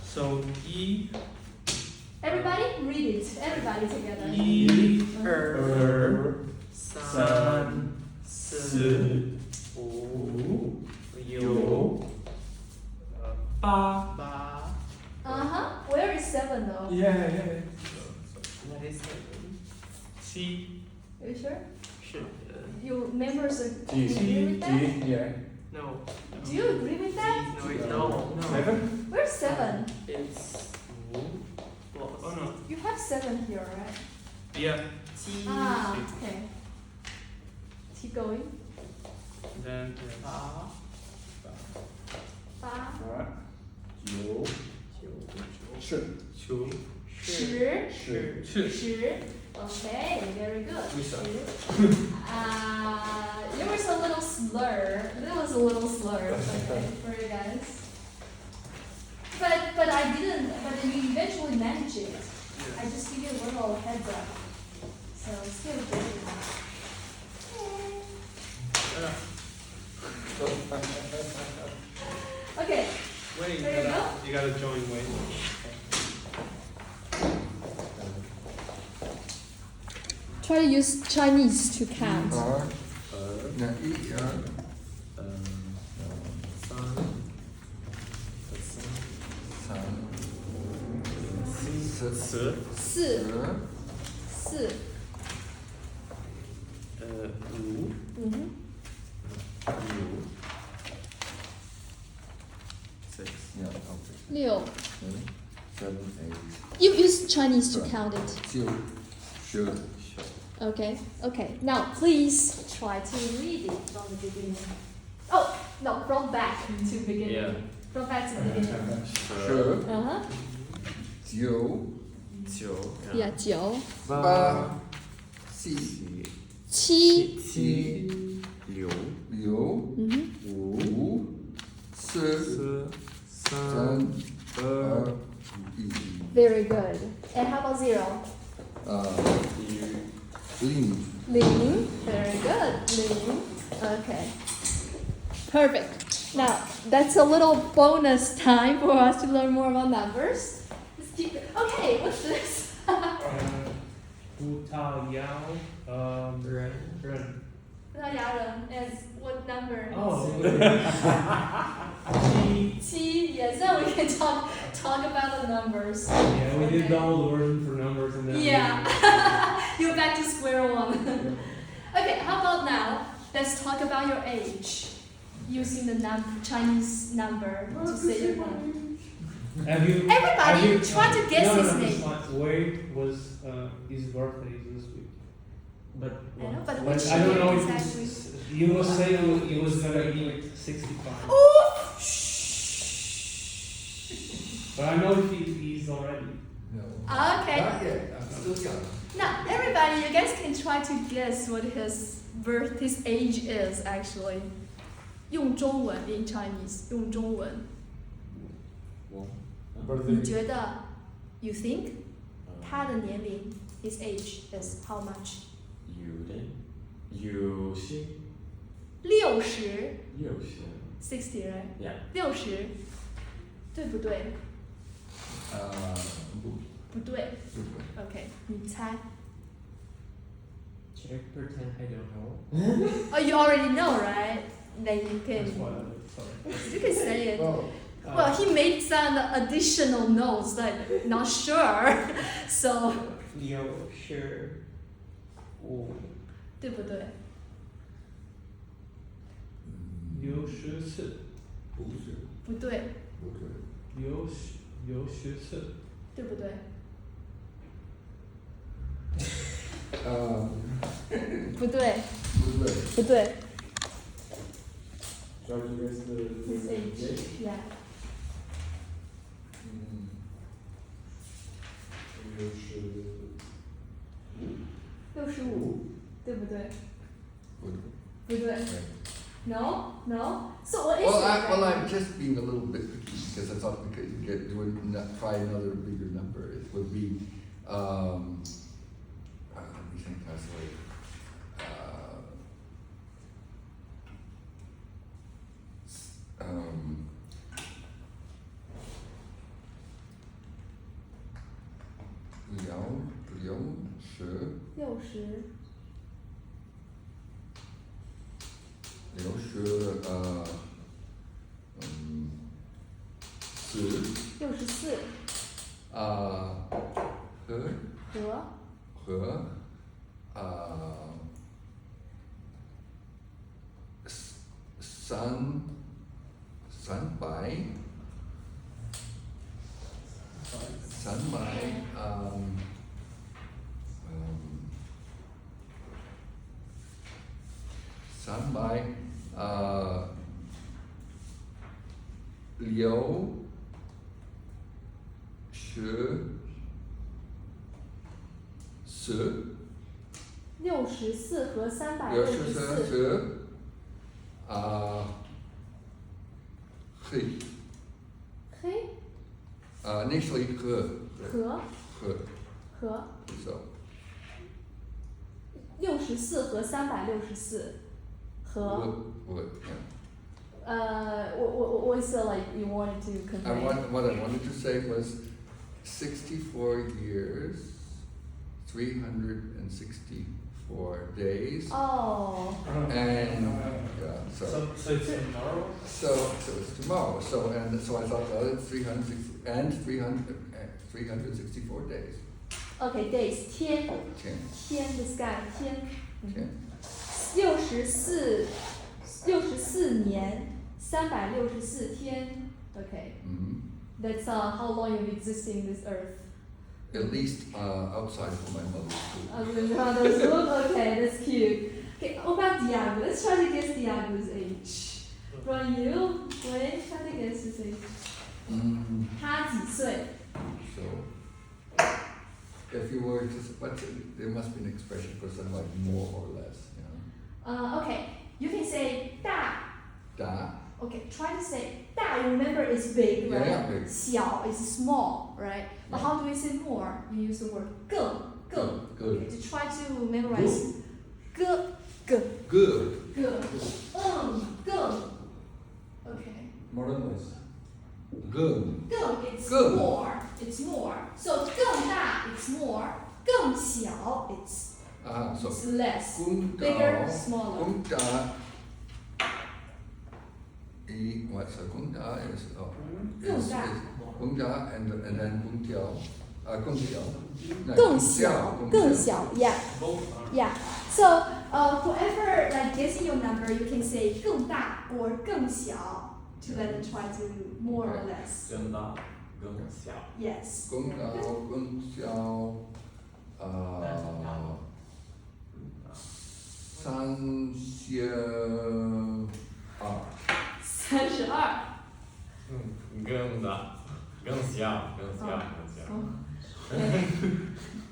So E, Everybody read it. Everybody together. E, 二三四五六八。 Uh-huh. Where is 7 though? yeah. What is it? 七 Are you sure? 是 Your members are G. agree with that? Yeah. no. Do you agree with that? No. 7? Where's 7? It's 五 plus Oh no. You have 7 here, right? Yeah. 七 Ah, okay. Keep going. Then 八 8, 9、九10、九10, 10、 10 Okay, very good. Lisa. There was a little slur. There was a little slur okay, for you guys. But I didn't. But you eventually managed it. I just give you a little heads up. So still good. Okay. Wait, There you go. you gotta join Wait. Try to use Chinese to count. 那一二三四四四五嗯哼六 7, 8, You use Chinese to count it. 9, 10. Okay. Okay. Now please try to read it from the beginning. Oh no, from back to beginning. Yeah. From back to beginning. 10, Uh huh. 9, 九 Yeah, 九8, 7, 七七六6, 嗯哼五5, 4, 3, 2, 1. Very good. And how about 0? 0. 零 Very good. 零 Okay. Perfect. Now that's a little bonus time for us to learn more about numbers. Let's keep it. Okay. What's this? 葡萄牙人人 And what number? Oh. 七. Yes. So we can talk about the numbers. Yeah, we did Okay. the old version for numbers and then Yeah. You're back to square one. Okay, how about now? Let's talk about your age. Using the Chinese number to say your name. Have you Everybody, have you, try to guess no, his no, name. Where was his birthday this week? but I know, but But which I don't know year if exactly? you will say it was gonna be 65. Oh! Shh. But I know he's already. No. Okay. Not yet. I'm still young. Now, everybody, you guys can try to guess what his age is actually. 用中文 in Chinese. 用中文。你觉得 you think 他的年龄 his age is how much? 有些60 60 60 right? Yeah. 60对不对？不对。Okay, 你猜。 should I pretend I don't know? Oh, you already know, right? Then you That's can why sorry. you can say it. Oh, Well, he made some additional notes, like not sure. So 65对不对？ 64不对，64对不对？不对。不对。不对 Shall we guess，his the age. Yeah. 嗯，65，对不对？不对。不对。No, no. So what is Well, it? well, I'm just being a little bit picky because I thought we could try another bigger number. It would be, let me think nicely. Um, Liao, Shi, 60，Liao Shi, 四64和364和364。黑。黑。Initially 和。So. 64和364和。Would. What so like you wanted to convey? What I wanted to say was 64 years, 364 days. Oh. And yeah, So it's tomorrow? So it's tomorrow. So I thought, well, it's 364 days. Okay, days 天 the sky 天64年364天 Okay. That's how long you've existed in this earth. At least outside of my mother's school. Okay, that's cute. Okay, what about Diago? Let's try to guess Diago's age. From you, Wayne, try to guess his age. 他几岁 So, if you were to, but there must be an expression for something like more or less. Okay, you can say 大. Da. Okay, try to say 大. You remember it's big, right? Yeah, big. 小 is small, right? But how do we say more? You use the word 更. Good. Okay, to try to memorize 更. Good. 更. Okay. More or less. Good. 更 it's Good. more. It's more. So 更大 it's more. 更小 it's So. less. 更 Bigger, 大 smaller. 更大 what? So 更大 is is 更大 and then 更小 更小 更小 yeah. Yeah. So whoever like guessing your number, you can say 更大 or 更小 to let them try to more or less. 更大更小 Yes. 更大更小32. 更大更小更小更小 Okay.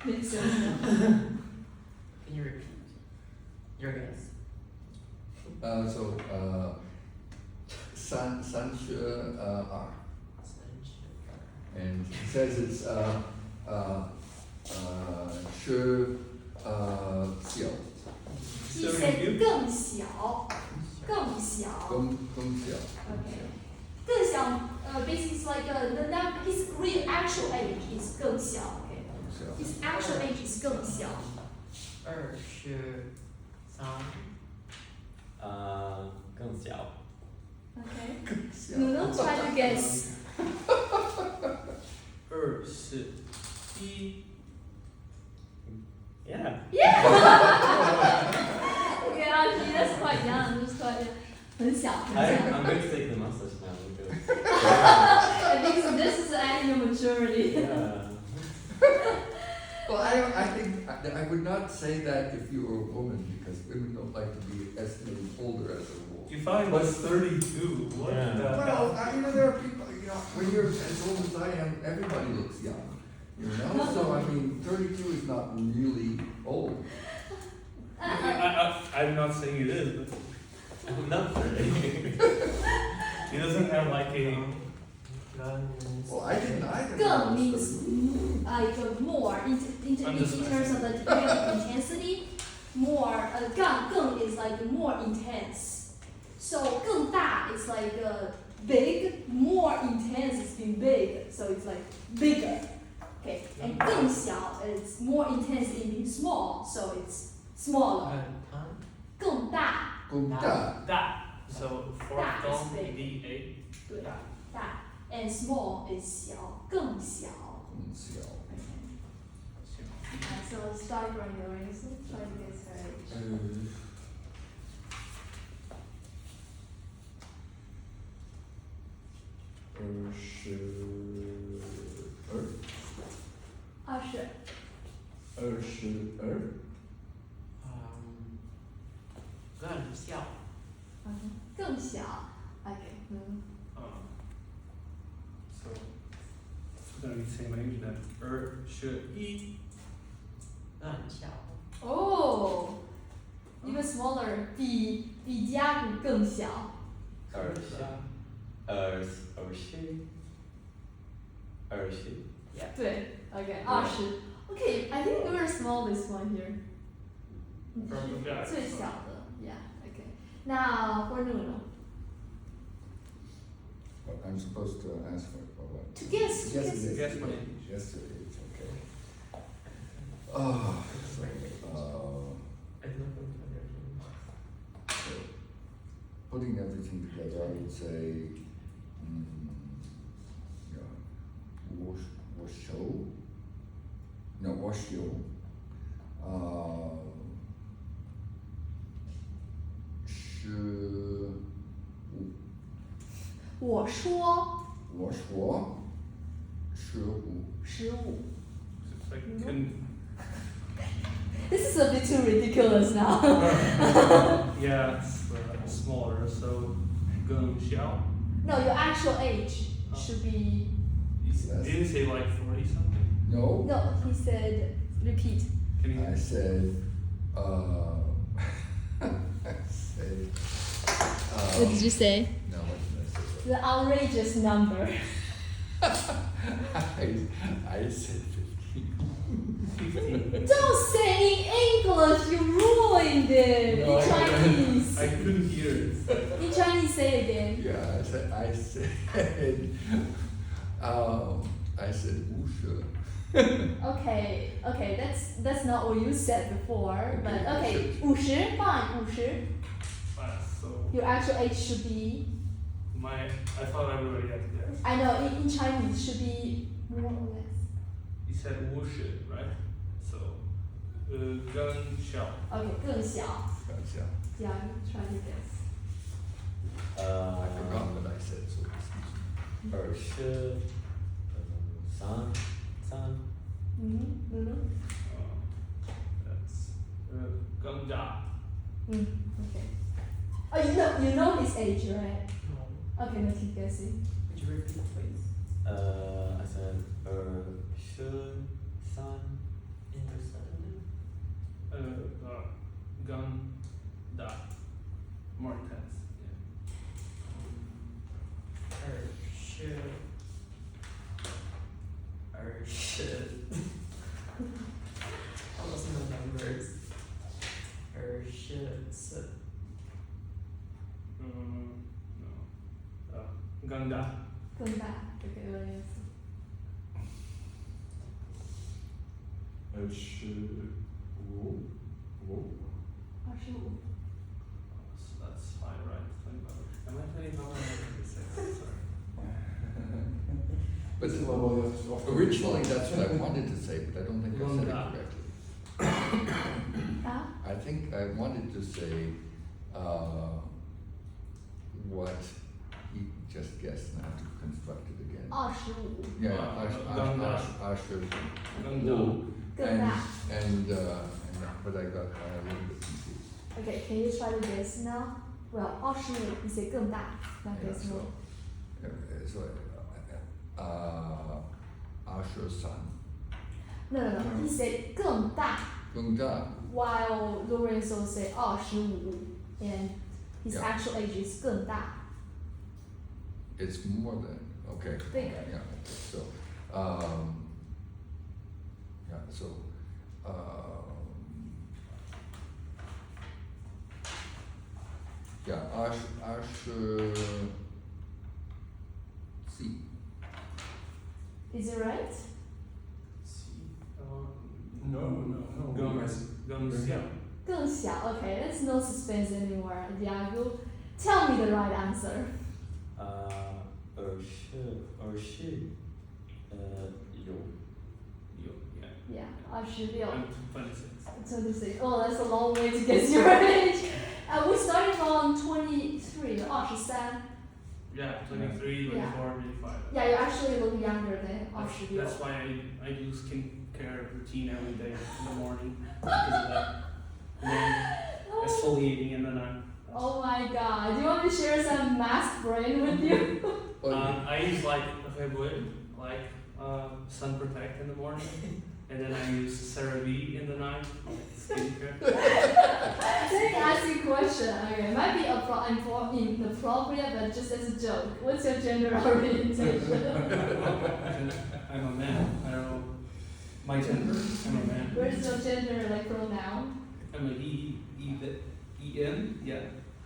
Makes sense. Can you repeat your guess? So 32 and it says it's 是小 He said 更小. Okay. 更小 basically it's like the his real actual age is 更小. Okay. His actual age is 更小. 更小 Okay. No, try to guess. 241 Yeah. Yeah. Okay, actually that's quite young. That's quite young. 很小. I'm going to take the mustache now because I think so this is annual maturity. yeah. Well, I think, I would not say that if you were a woman, because women don't like to be estimated older as a rule. If I was 32, what Yeah. the Well, there are people, when you're as old as I am, everybody looks young. So I mean, 32 is not really old. I'm not saying it is, but I'm not really. he doesn't have like a. Well, I didn't either. Gung means like more in terms of the degree of intensity. More, gung is like more intense. So 更大 is like big, more intense is being big, so it's like bigger. Okay, and 更小 is more intense in being small, so it's smaller. 更大 That. So fourth That is tone, big. D8. 对大 and small is 小更小。So let's start from your race. Try to guess her age. 22。22。更小。更小。Okay. So it's gonna be the same age then. 21。更小。 Oh, even smaller. 比甲骨更小。 对 Okay. 20. Okay, I think we're smallest one here. Yeah. 最小的 Yeah. Okay. Now for Nuno. But I'm supposed to answer or what? To guess. Guess my age. Yes, it is, okay. Oh, so, so putting everything together, I would say, washoe.我说15. 15. It's like can. This is a bit too ridiculous now. Yeah, it's smaller. So 更小. No, your actual age should be. You didn't say like 40 something. No, No, he said. Repeat. Can you? I said, I said, What did you say? no, what did I say? The outrageous number. I said 15. Don't say in English, you ruined it. No, In I- Chinese. I couldn't hear it. In Chinese, say it again. Yeah, I said 50. Okay, that's not what you said before, but okay, 50, fine, 50. So Your actual age should be, I thought everybody had to guess. I know, in Chinese should be more or less. You said 50, right? So 更小. Okay, 更小. 更小. Yeah, try to guess. I forgot what I said, so excuse me. No. That's 更大. Okay. Oh, you know his age, right? No. Okay, no, keep guessing. Could you repeat, please? I said 更大. More intense. Almost no numbers. No. 更大. 更大. Okay, what is it? 25. 25. So that's fine, right? 25. Am I 25 or 26? Sorry. But originally, that's what I wanted to say, but I don't think I said it Gunga. correctly. Huh? I think I wanted to say, what he just guessed, and I have to construct it again. 25. Yeah, I should. 更大.更大。 and but I got a little bit confused. Okay, can you try to guess now? Well, 25 you say 更大，那 Yeah, guess more. So, Asher's son. No, he said 更大 Gungda. while Lorenzo said 25 and his Yeah. actual age is 更大 It's more than, okay. Bigger. Yeah, so, yeah, so, yeah, Asher, C. Is it right? Gomez. Yeah. 更小 Okay, there's no suspense anymore. Diago, tell me the right answer. 有 Yeah, 26 I'm 26. 26. Oh, that's a long way to guess your age. We started from 23, 23. Yeah, 23, 24, Yeah. 25. Yeah, you actually look younger than That's 26. why I do skincare routine every day in the morning because of that. And then exfoliating in the night. Oh my god, do you want me to share some mask brain with you? I use like sun protect in the morning, and then I use CeraVe in the night, skincare. Let me ask you a question. Okay, it might be inappropriate, but just as a joke. What's your gender orientation? I'm a man. I don't know my gender. I'm a man. Where's your gender, like pronoun? I'm a E-N, yeah.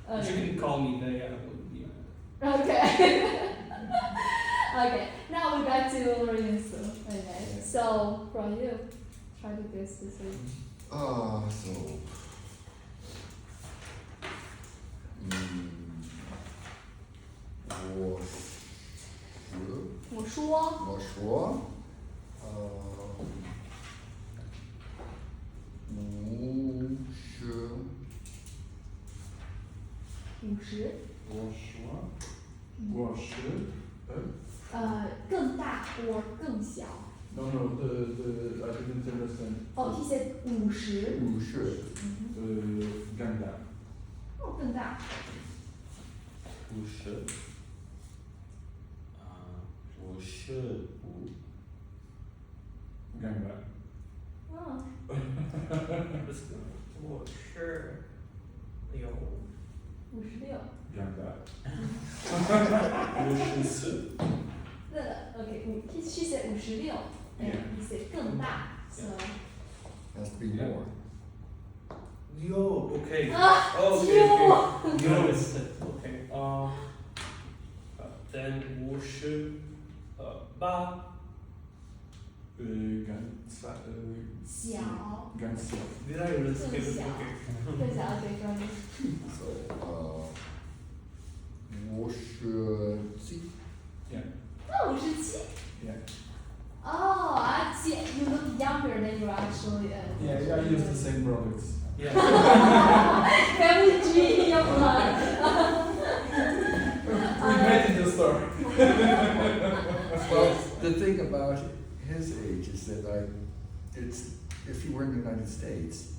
But you Okay. can call me they, yeah. Okay. Okay, now we're back to Lorenzo. Okay, so from you, try to guess this age. So,我说我说，50，我是更大 or 更小。 No, I didn't understand. Oh, he said 50。 50. Ganda. 哦，更大。 50 55 Ganda. 嗯， Let's go. 我是有56。 Ganda. 54 Okay, she said 56 and he said 更大. So. Has to be more. Yo, okay. Ah, Oh, okay, yo. okay. Yo is okay. Then 58. Gansa. 小， Gansa. Did I really skip it? 更小 Okay. 更小对方 So, 57. Yeah. 那57 Yeah. Oh, I see. You look younger than you actually. Yeah, I use the same products. Yeah. Family tree, your blood. We met in the store. Well, the thing about his age is that it's if he were in the United States,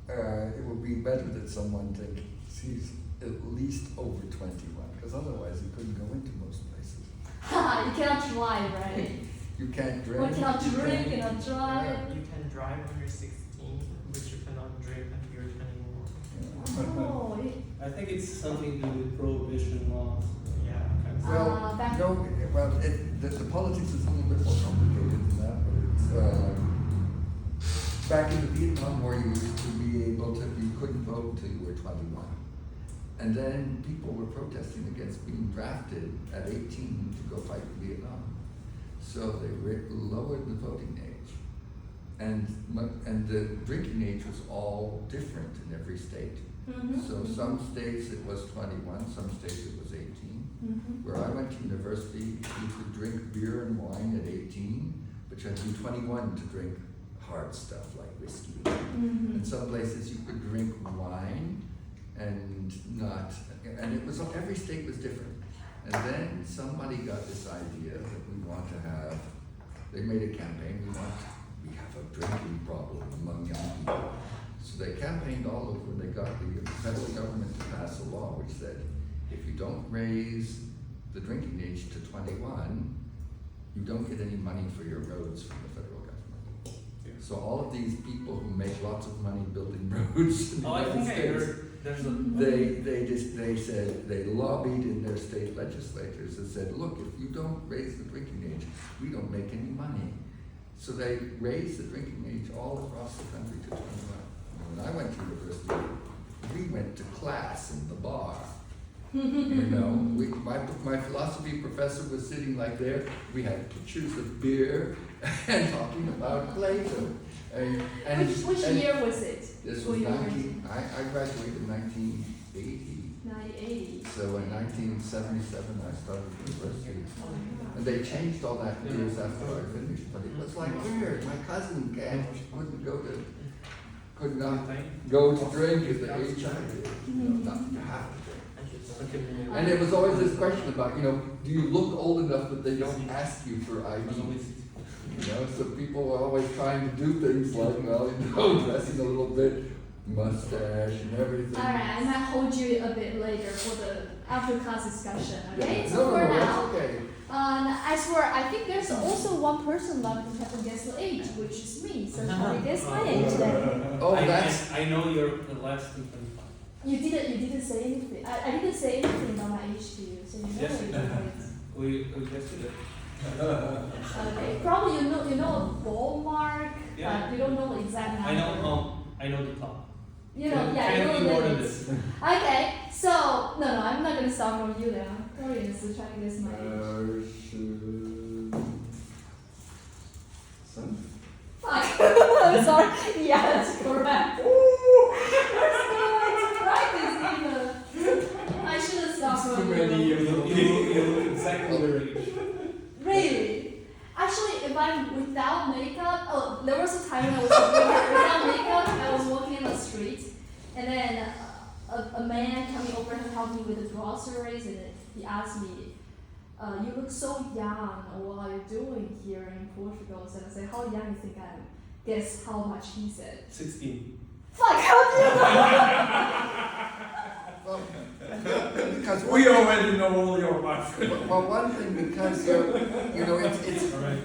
it would be better that someone thinks he's at least over 21, because otherwise he couldn't go into most places. You cannot drive, right? You can't drink. Or cannot you drink, can't- cannot drive. You can drive when you're 16, but you cannot drink until you're 21. Yeah. Oh, I think it's something to do with prohibition laws. Yeah. Kind of. Well, back- no, well, the politics is a little bit more complicated than that, but it's, back in the Vietnam War, you used to be able to, you couldn't vote until you were 21. And then people were protesting against being drafted at 18 to go fight in Vietnam. So they lowered the voting age. And the drinking age was all different in every state. Mhm. So some states it was 21, some states it was 18. Mhm. Where I went to university, you could drink beer and wine at 18, but you had to be 21 to drink hard stuff like whiskey. Mhm. In some places you could drink wine and not, and it was, every state was different. And then somebody got this idea that we want to have, they made a campaign, we we have a drinking problem among young people. So they campaigned all over, and they got the federal government to pass a law which said, if you don't raise the drinking age to 21, you don't get any money for your roads from the federal government. So all of these people who make lots of money building roads in the Oh, I United think I States, heard there's a. they said, they lobbied in their state legislatures and said, look, if you don't raise the drinking age, we don't make any money. So they raised the drinking age all across the country to 21. When I went to university, we went to class in the bar. My philosophy professor was sitting like there. We had pictures of beer and talking about Plato. Which year was it? This Were was you 19. I graduated in 1980. 1980. So in 1977, I started university. And they changed all that years after I finished, but it was like weird. My cousin could not go to drink at the age I did. Not to have to drink. And there was always this question about, do you look old enough that they don't ask you for ID? So people were always trying to do things like, dressing a little bit, mustache and everything. Alright, I might hold you a bit later for the after class discussion, okay? Yeah. So for now, that's okay. as for, I think there's also one person left who haven't guessed the age, which is me. So shall I guess my age then? Oh, I know you're less than 25. You didn't say anything. I didn't say anything about my age to you, so you know Yes, it. We guessed it. Okay, probably you know a ballpark, Yeah. but you don't know the exact number. I know the top. You know, yeah, you Can't know be the more than limits. this. Okay, so no, I'm not gonna start from you then. Korean is trying to guess my age. Fuck. I'm sorry. Yeah, that's correct. There's no way to practice either. I should have stopped from you. You look exactly your age. Really? Actually, if I'm without makeup, there was a time when I was without makeup, I was walking in the street, and then a man coming over to help me with the groceries, and he asked me, you look so young, what are you doing here in Portugal? So I said, how young you think I am? Guess how much he said. 16. Fuck, how do you know? Well, because We already know all your parts. well, one thing, because it's Alright.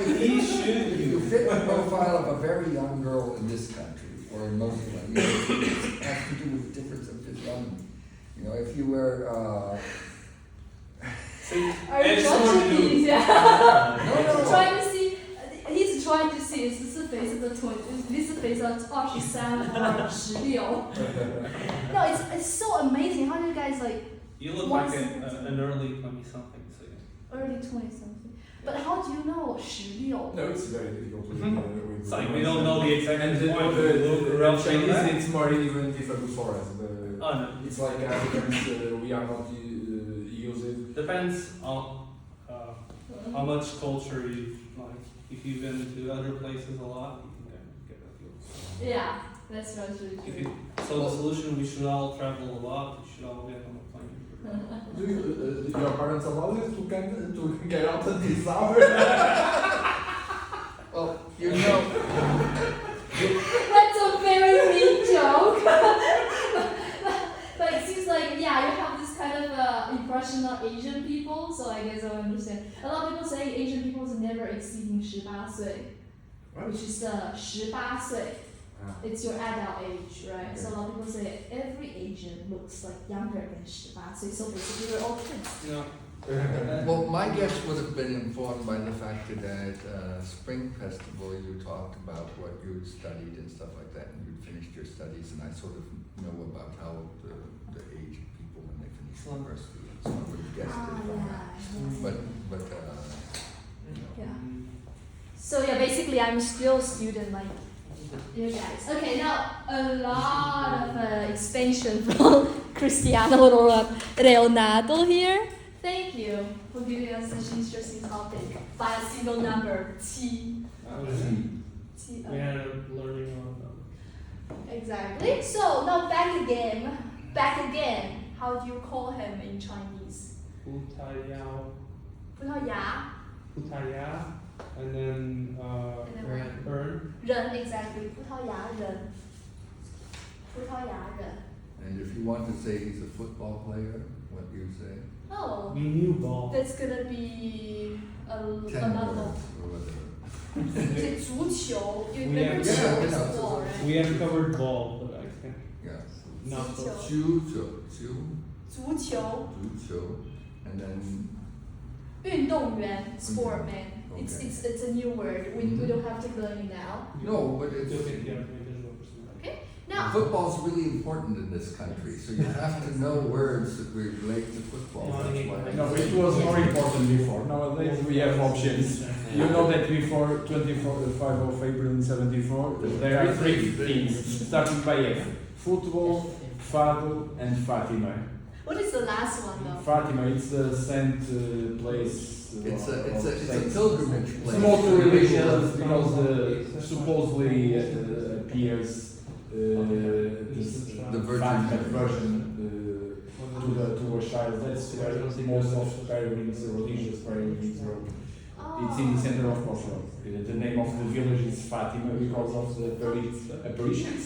if you fit the profile of a very young girl in this country, or in most of them, it has to do with the difference of physiognomy. If you were Are you judging me? Yeah. no. Trying to see, he's trying to see is this the face of the 20, is this the face of 27 or 16? No, it's so amazing. How do you guys You look Once- like an early 20-something. So yeah. early 20 something? But how do you know 16? No, it's very difficult with It's like we don't know the exact And point. We look around saying that. Chinese, it's more even difficult for us. Oh no. It's like Africans, we are not use it. Depends on how much culture you like. If you've been to other places a lot, you can get a feel. Yeah, that's really If true. you, so the solution, we should all travel a lot. We should all get on a plane. Do your parents allow you to get out at this hour? Well, That's a very mean joke. But it seems like, yeah, you have this kind of impression of Asian people, so I guess I understand. A lot of people say Asian people is never exceeding 18岁, which is 18岁. It's your adult age, right? Okay. So a lot of people say every Asian looks like younger than 18, so basically we're all kids. No. well, my guess would have been informed by the fact that at Spring Festival you talked about what you'd studied and stuff like that, and you'd finished your studies, and I sort of know about how the age of people when they finish university, so I would have guessed it from that. But Yeah. So yeah, basically I'm still a student like you guys. Okay, now a lot of expansion from Cristiano Ronaldo here. Thank you for giving us such an interesting topic by a single number, 7. We had a learning on them. Exactly. So now back again. How do you call him in Chinese? 葡萄牙， 葡萄牙. 葡萄牙， And then And then earn. 人 exactly 葡萄牙人，葡萄牙人。 And if you want to say he's a football player, what do you say? Oh, We knew ball. that's gonna be 10 another. words or whatever. 是足球，you We have- remember 球 yeah, is yeah. ball, right? We have covered ball, but I can't. Yeah. Not足球 Chu, 足球 and then 运动员 sportman. It's Okay. it's a new word. We don't have to learn it now. no, but It's it's okay, yeah, it doesn't work. Okay. Now, football's really important in this country, so you have to know words that relate to football. That's why. No, it was more important before. Nowadays we have options. You know that before 25 of April in 74, there are three things, starting by F. Football, Fado, and Fatima. what is the last one though? Fatima, it's a saint place. It's a saints. pilgrimage It's place. more to religious because supposedly appears The Virgin Fatima Mary. version to a child. That's where most of pilgrims, religious pilgrims go. It's in the center of Portugal. The name of the village is Fatima because of the apparitions.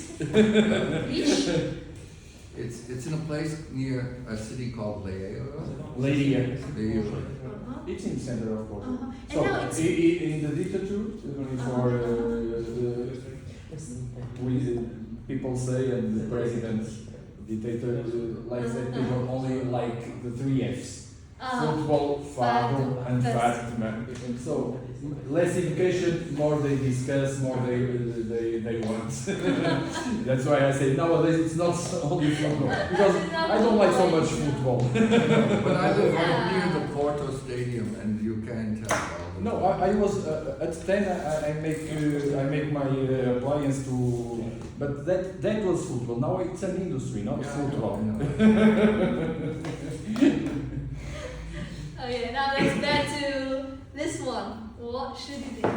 It's in a place near a city called Leia. Lydia. Uh-huh. It's in the center of Portugal. Uh-huh. So And now it's in the dictature, even for people say and the president, dictator likes that people only like the three Fs. Football, Fado, and Fatima. So less education, more they discuss, more they want. That's why I say nowadays it's not only football because I don't like so much football. But I live right Yeah. near the Porto Stadium, and you can tell all the No, time. I was at 10. I make my appliance to, but that was football. Now it's an industry, not Yeah, I football. know, I know. Okay, now let's back to this one. 我是弟弟。 Yeah.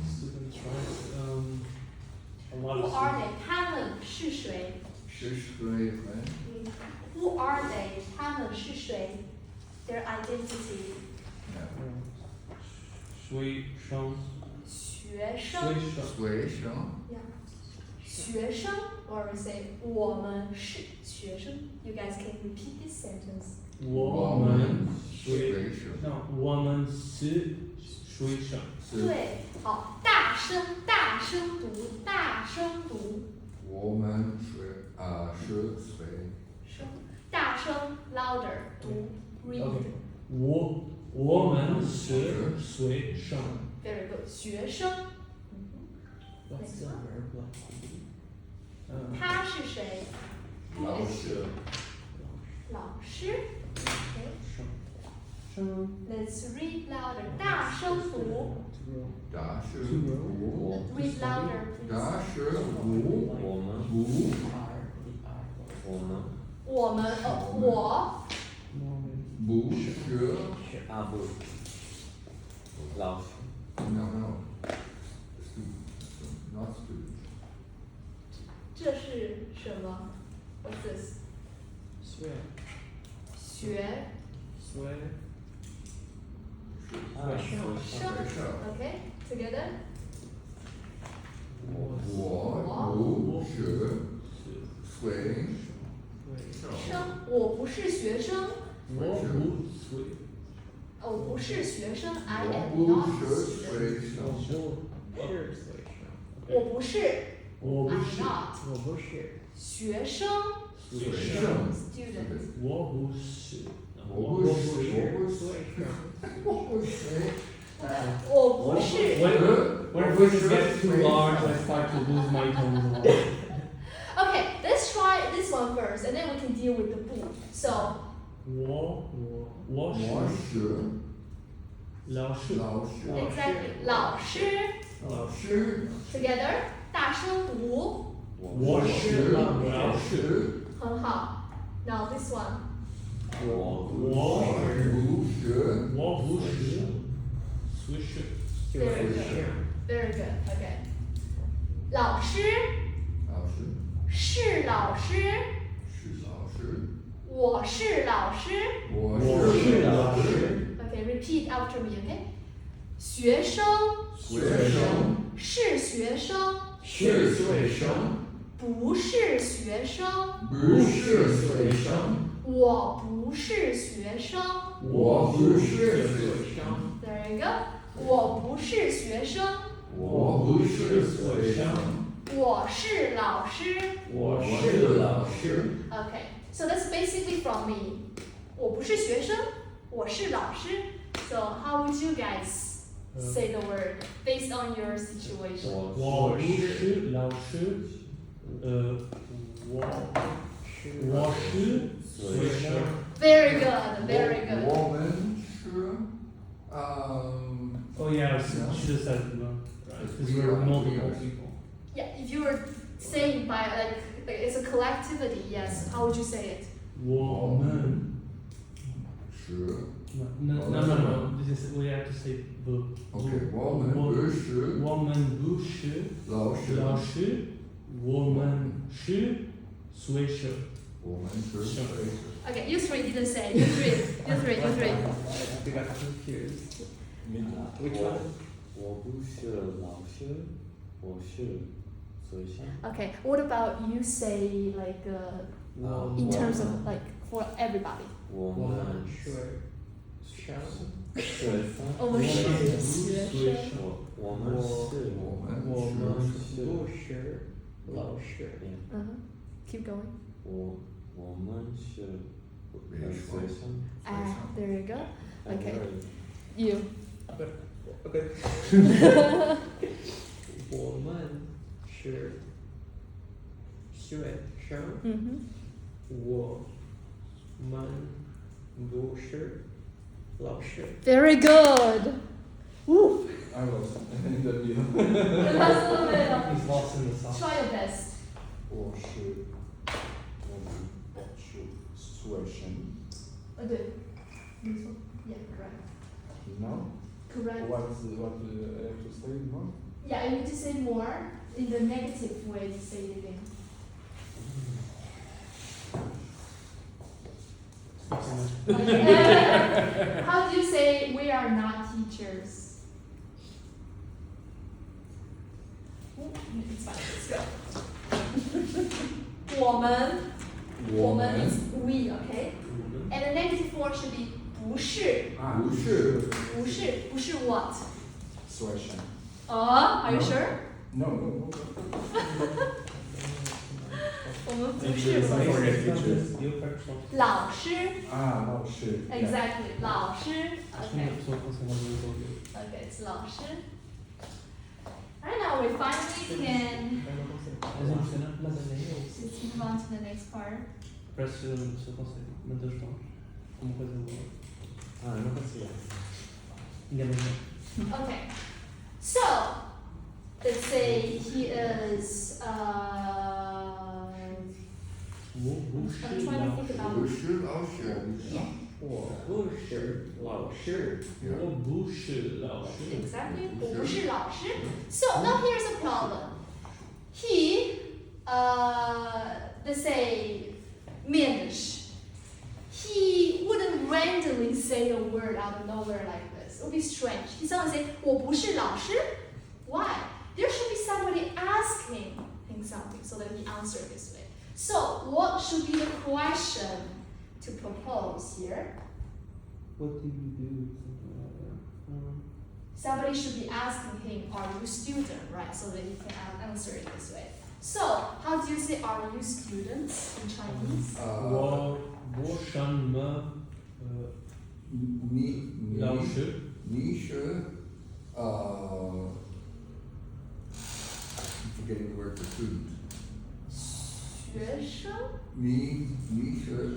Students, right? A lot Who of are students. they? 他们是谁 Shishway,？Who are they? 他们是谁？Their identity. yeah. 水生，学生。水生， Sway, Shang. Yeah. 学生 or we say 我们是学生. You guys can repeat this sentence. 我们水， Sway, Shang. no，我们是水生。对，好，大声大声读，大声读，我们是谁？声，大声 louder 读 read。 Okay. 我们是水生。 Very good，学生。 What's the verb like? 他是谁？老师。老师。Okay. 生 Let's read louder，大声读。大师读。 Read louder, please. 大师读。我们读。我们我不是。啊不，老师 No. Student. Not student. 这是什么？What's this？ Swear. 学 Swear. 生。Okay, together. 我不是水生，我不是学生。我不水。我不是学生，I 我 am 不 not 是 student。水生。我不是我不，I'm 是。 not 学生水生。 ，student。我不是。我不是。我不是。 When voices get too large, I start to lose my tone. Okay, let's try this one first, and then we can deal with the 不。So 我我是是老师。老师。 exactly，老师老师。 together，大声读，我是老师。很好。Now this one，我不是水生。 very good, very good. Okay，老师老师。是老师，是老师。我是老师。我是老师。 Okay, repeat repeat after me, okay? 学生学生是学生，是学生，不是学生，不是学生，我不是学生。我不是学生， There you go. 我不是学生，我不是学生，我是老师。我是老师。 Okay, so that's basically from me. 我不是学生，我是老师。So how would you guys say the word based on your situation? 我不是老师，我是学生。 Very good, very good. 我们是Oh yeah, you should have said no, right? Because we're multiple people. Yeah, if you were saying by like it's a collectivity, yes. How would you say it? 我们是 no. This is we have to say the. OK，我们不是我们不是老师，老师，我们是学生。我们是学生。 Okay, you three didn't say. You three. I think I got confused. Which one? 我不是老师，我是学生。 Okay, what about you say like in terms of like for everybody? 我们学生学生。我们是学生。我们是不是老师。 Keep going. 我们是学生。 There you go. And Okay. you're- You. OK，我们是学生，我们不是老师。 Very good. Woo. I was in the middle. That's a little bit. He's lost in the sauce. Try your best. 我是学生。对，没错。Yeah, correct. No? Correct. What I have to say more? Yeah, you need to say more in the negative way to say it again. Like, how do you say we are not teachers? It's fine, let's go. 我们 is we, okay? And the negative form should be 不是不是 what? 学生。 Are you sure? No. 我们不 Maybe 是 it's not for your teachers. 老师。老师。Exactly, 老师。Okay. 说不成功就做对。 Okay, it's 老师。Alright, now we finally can just move on to the next part. Parece que se eu consigo. Não tens mãos. Uma coisa boa. Ah, eu não consigo. Enganei-me. Okay, so let's say he is. I'm trying to think about. 不是老师。 我不是老师。 我不是老师。 Exactly, 我不是老师。So now here's a problem. He, let's say, Minch. He wouldn't randomly say a word out of nowhere like this. It would be strange. He suddenly say, 我不是老师. Why? There should be somebody asking him something so that he answers this way. So what should be the question to propose here? What did you do? Somebody should be asking him, are you student, right? So that he can answer it this way. So, how do you say, are you students in Chinese? 我什么老师？你是I'm forgetting the word for student. 学生?你是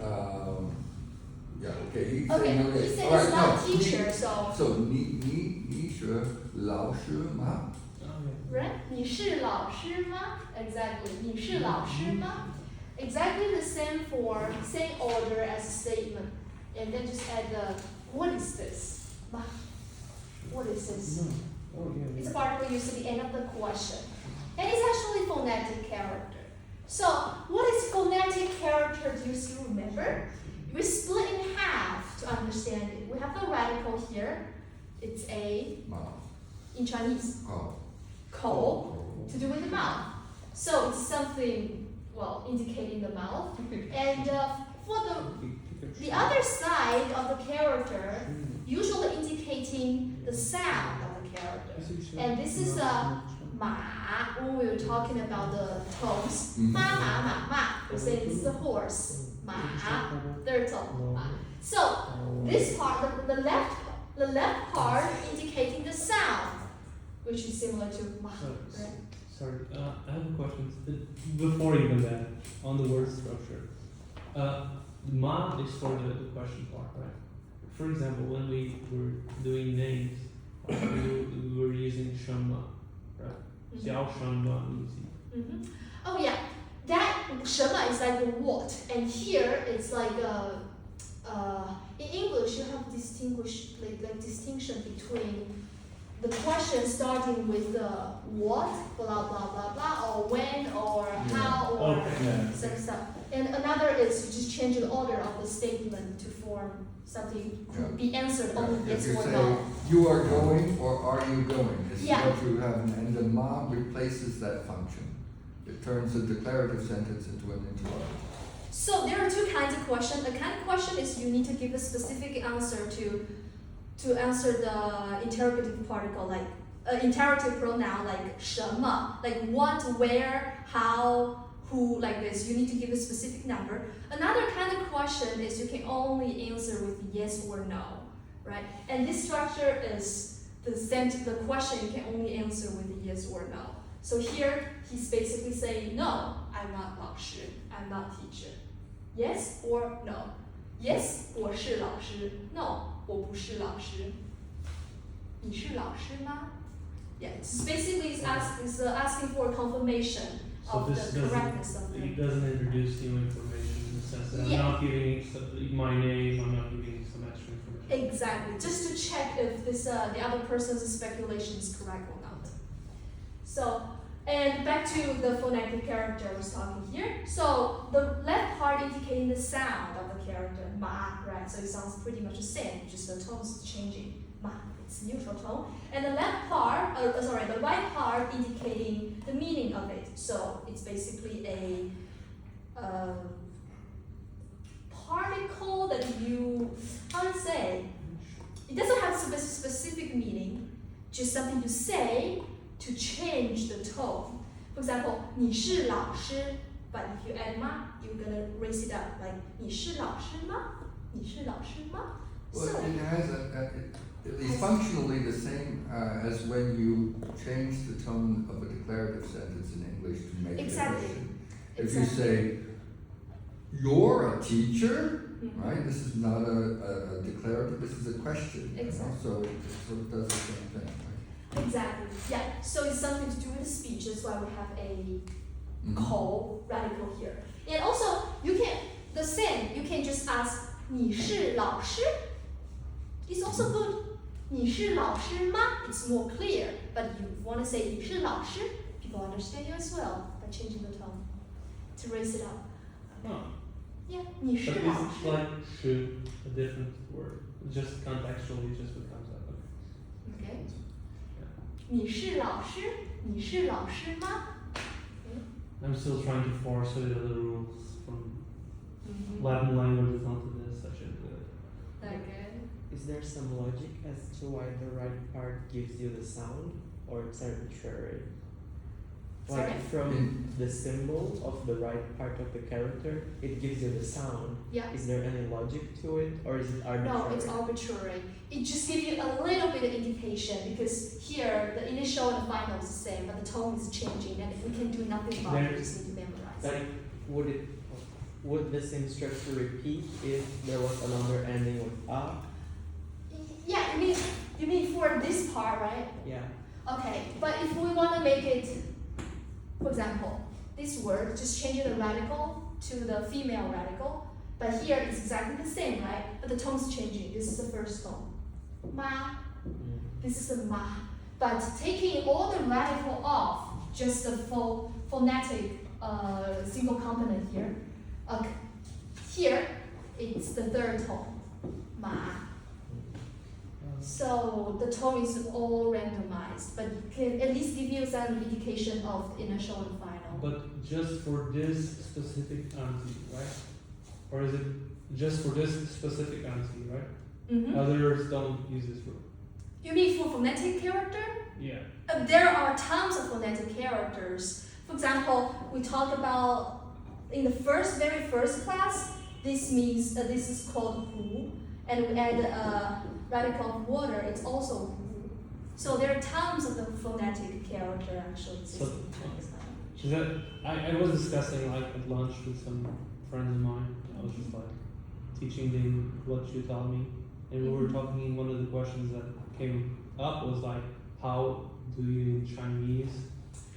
yeah, okay, he's Okay, saying, he said all he's right, not no, a teacher, so, So 你是老师吗？ right? 你是老师吗? Exactly. 你是老师吗? Exactly the same form, same order as a statement. And then just add the, what is this? What is this? Oh, yeah. It's a particle used at the end of the question. And it's actually phonetic character. So, what is phonetic character? Do you still remember? We split in half to to understand it. We have the radical here. It's a, Mouth. in Chinese, Oh. kou, to do with the mouth. So it's something, well, indicating the mouth. And for the other side of the character, usually indicating the sound of the character. And this is a ma, when we were talking about the tones. Ma, ma, ma, ma. We say this is a horse. Ma, third tone. Ma. So this part, the left part indicating the sound, which is similar to ma. Right? Sorry, I have a question. Before even that, on the word structure. Ma is for the question part, right? For example, when we were doing names, we were using Shenma, right? Xiao Shenma Lucy. Oh yeah, that 什么 is like the what, and here it's like in English you have distinction between the question starting with the what, blah blah blah blah, or when, or how, or some stuff. And another is you just change the order of the statement to form something to be answered only yes If you or say, no. you are going or are you going? This Yeah. is what you have, and the ma replaces that function. It turns a declarative sentence into an interrogative. So there are two kinds of questions. A kind of question is you need to give a specific answer to answer the interrogative particle, like interrogative pronoun like 什么, like what, where, how, who, like this. You need to give a specific number. Another kind of question is you can only answer with yes or no, right? And this structure is the question you can only answer with yes or no. So here he's basically saying no, I'm not 老师, I'm not teacher. Yes or no? Yes, 我是老师. No, 我不是老师. 你是老师吗? Yeah, it's basically asking for confirmation So of this the correctness of it the. doesn't introduce new information in the sense that Yeah. I'm not giving my name, I'm not giving some extra information. Exactly, just to check if this the other person's speculation is correct or not. So, and back to the phonetic character I was talking here. So the left part indicating the sound of the character ma, right? So it sounds pretty much the same, just the tones changing. Ma, it's neutral tone. And the left part, the right part indicating the meaning of it. So it's basically a particle that you, how to say, it doesn't have specific meaning, just something you say to change the tone. For example, 你是老师, but if you add ma, you're gonna raise it up like 你是老师吗? 你是老师吗? Well, So, it has it's functionally the same as when you change the tone of a declarative sentence in English to make Exactly. a question. If exactly. you say, you're a teacher, Mhm. right? This is not a declarative, this is a question. you know? Exactly. So it sort of does the same thing, right? Exactly. Yeah. So it's something to do with the speech. That's why we have a kou radical here. And also, you can the same. You can just ask 你是老师? It's also good. 你是老师吗? It's more clear. But you want to say 你是老师? People understand you as well by changing the tone to raise it up. Huh. Yeah. 你是 But 老 is it 师? like should a different word? Just contextually it just becomes that. Okay. Okay. 你是老师? 你是老师吗? Okay. I'm still trying to force the rules from Mhm. Latin languages onto this. I should do it. Okay. Is there some logic as to why the right part gives you the sound, or it's arbitrary? Sorry? Like from the symbol of the right part of the character, it gives you the sound. Yeah. Is there any logic to it, or is it arbitrary? No, it's arbitrary. It just gives you a little bit of indication because here the initial and the final is the same, but the tone is changing, and we can do nothing about it. We just need to memorize. Like, would the same structure repeat if there was another ending with a? Yeah, you mean for this part, right? Yeah. Okay, but if we want to make it, for example, this word, just changing the radical to the female radical, but here it's exactly the same, right? But the tone's changing. This is the first tone. Ma. This is a ma. But taking all the radical off, just the phonetic single component here. Okay. Here, it's the third tone. Ma. ma. So the tone is all randomized, but it can at least give you some indication of initial and final. But just for this specific anti, right? Or is it just for this specific anti, right? Mm-hmm. Others don't use this word. You mean for phonetic character? Yeah. There are tons of phonetic characters. For example, we talk about in the very first class, this means this is called hu, and we add a radical of water, it's also hu. So there are tons of the phonetic character actually. So that I was discussing like at lunch with some friends of mine. I was just like teaching them what you taught me, and we were talking. One of the questions that came up was like, how do you in Chinese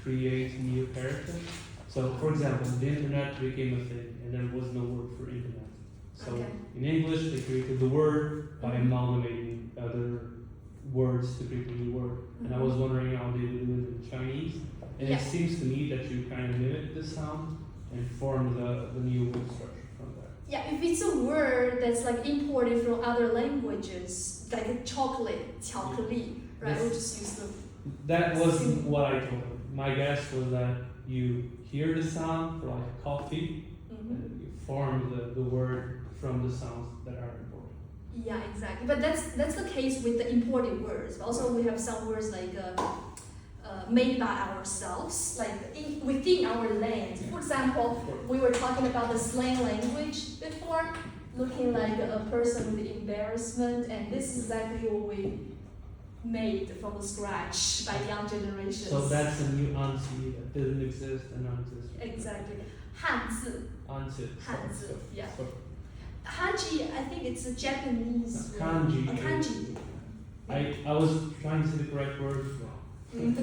create new characters? So, for example, the internet became a thing, and there was no word for internet. So, Okay. in English, they created the word by amalgamating other words to create a new word. And I was wondering how they would do it in Chinese. And Yeah. it seems to me that you kind of mimic the sound and form the new word structure from there. Yeah, if it's a word that's like imported from other languages, like a chocolate, 巧克力, right? We'll just use the. That was what I told them. My guess was that you hear the sound for like coffee, and you form the word from the sounds that are important. Yeah, exactly. But that's the case with the imported words. But also, we have some words like made by ourselves, like within our land. For example, we were talking about the slang language before, looking like a person with embarrassment, and this is exactly what we made from the scratch by young generations. So that's a new anti that didn't exist and now exists. Exactly. 汉字. Anti. 汉字, yeah. So, Hanji, I think it's a Japanese word. kanji. Kanji. I was trying to say the correct word wrong.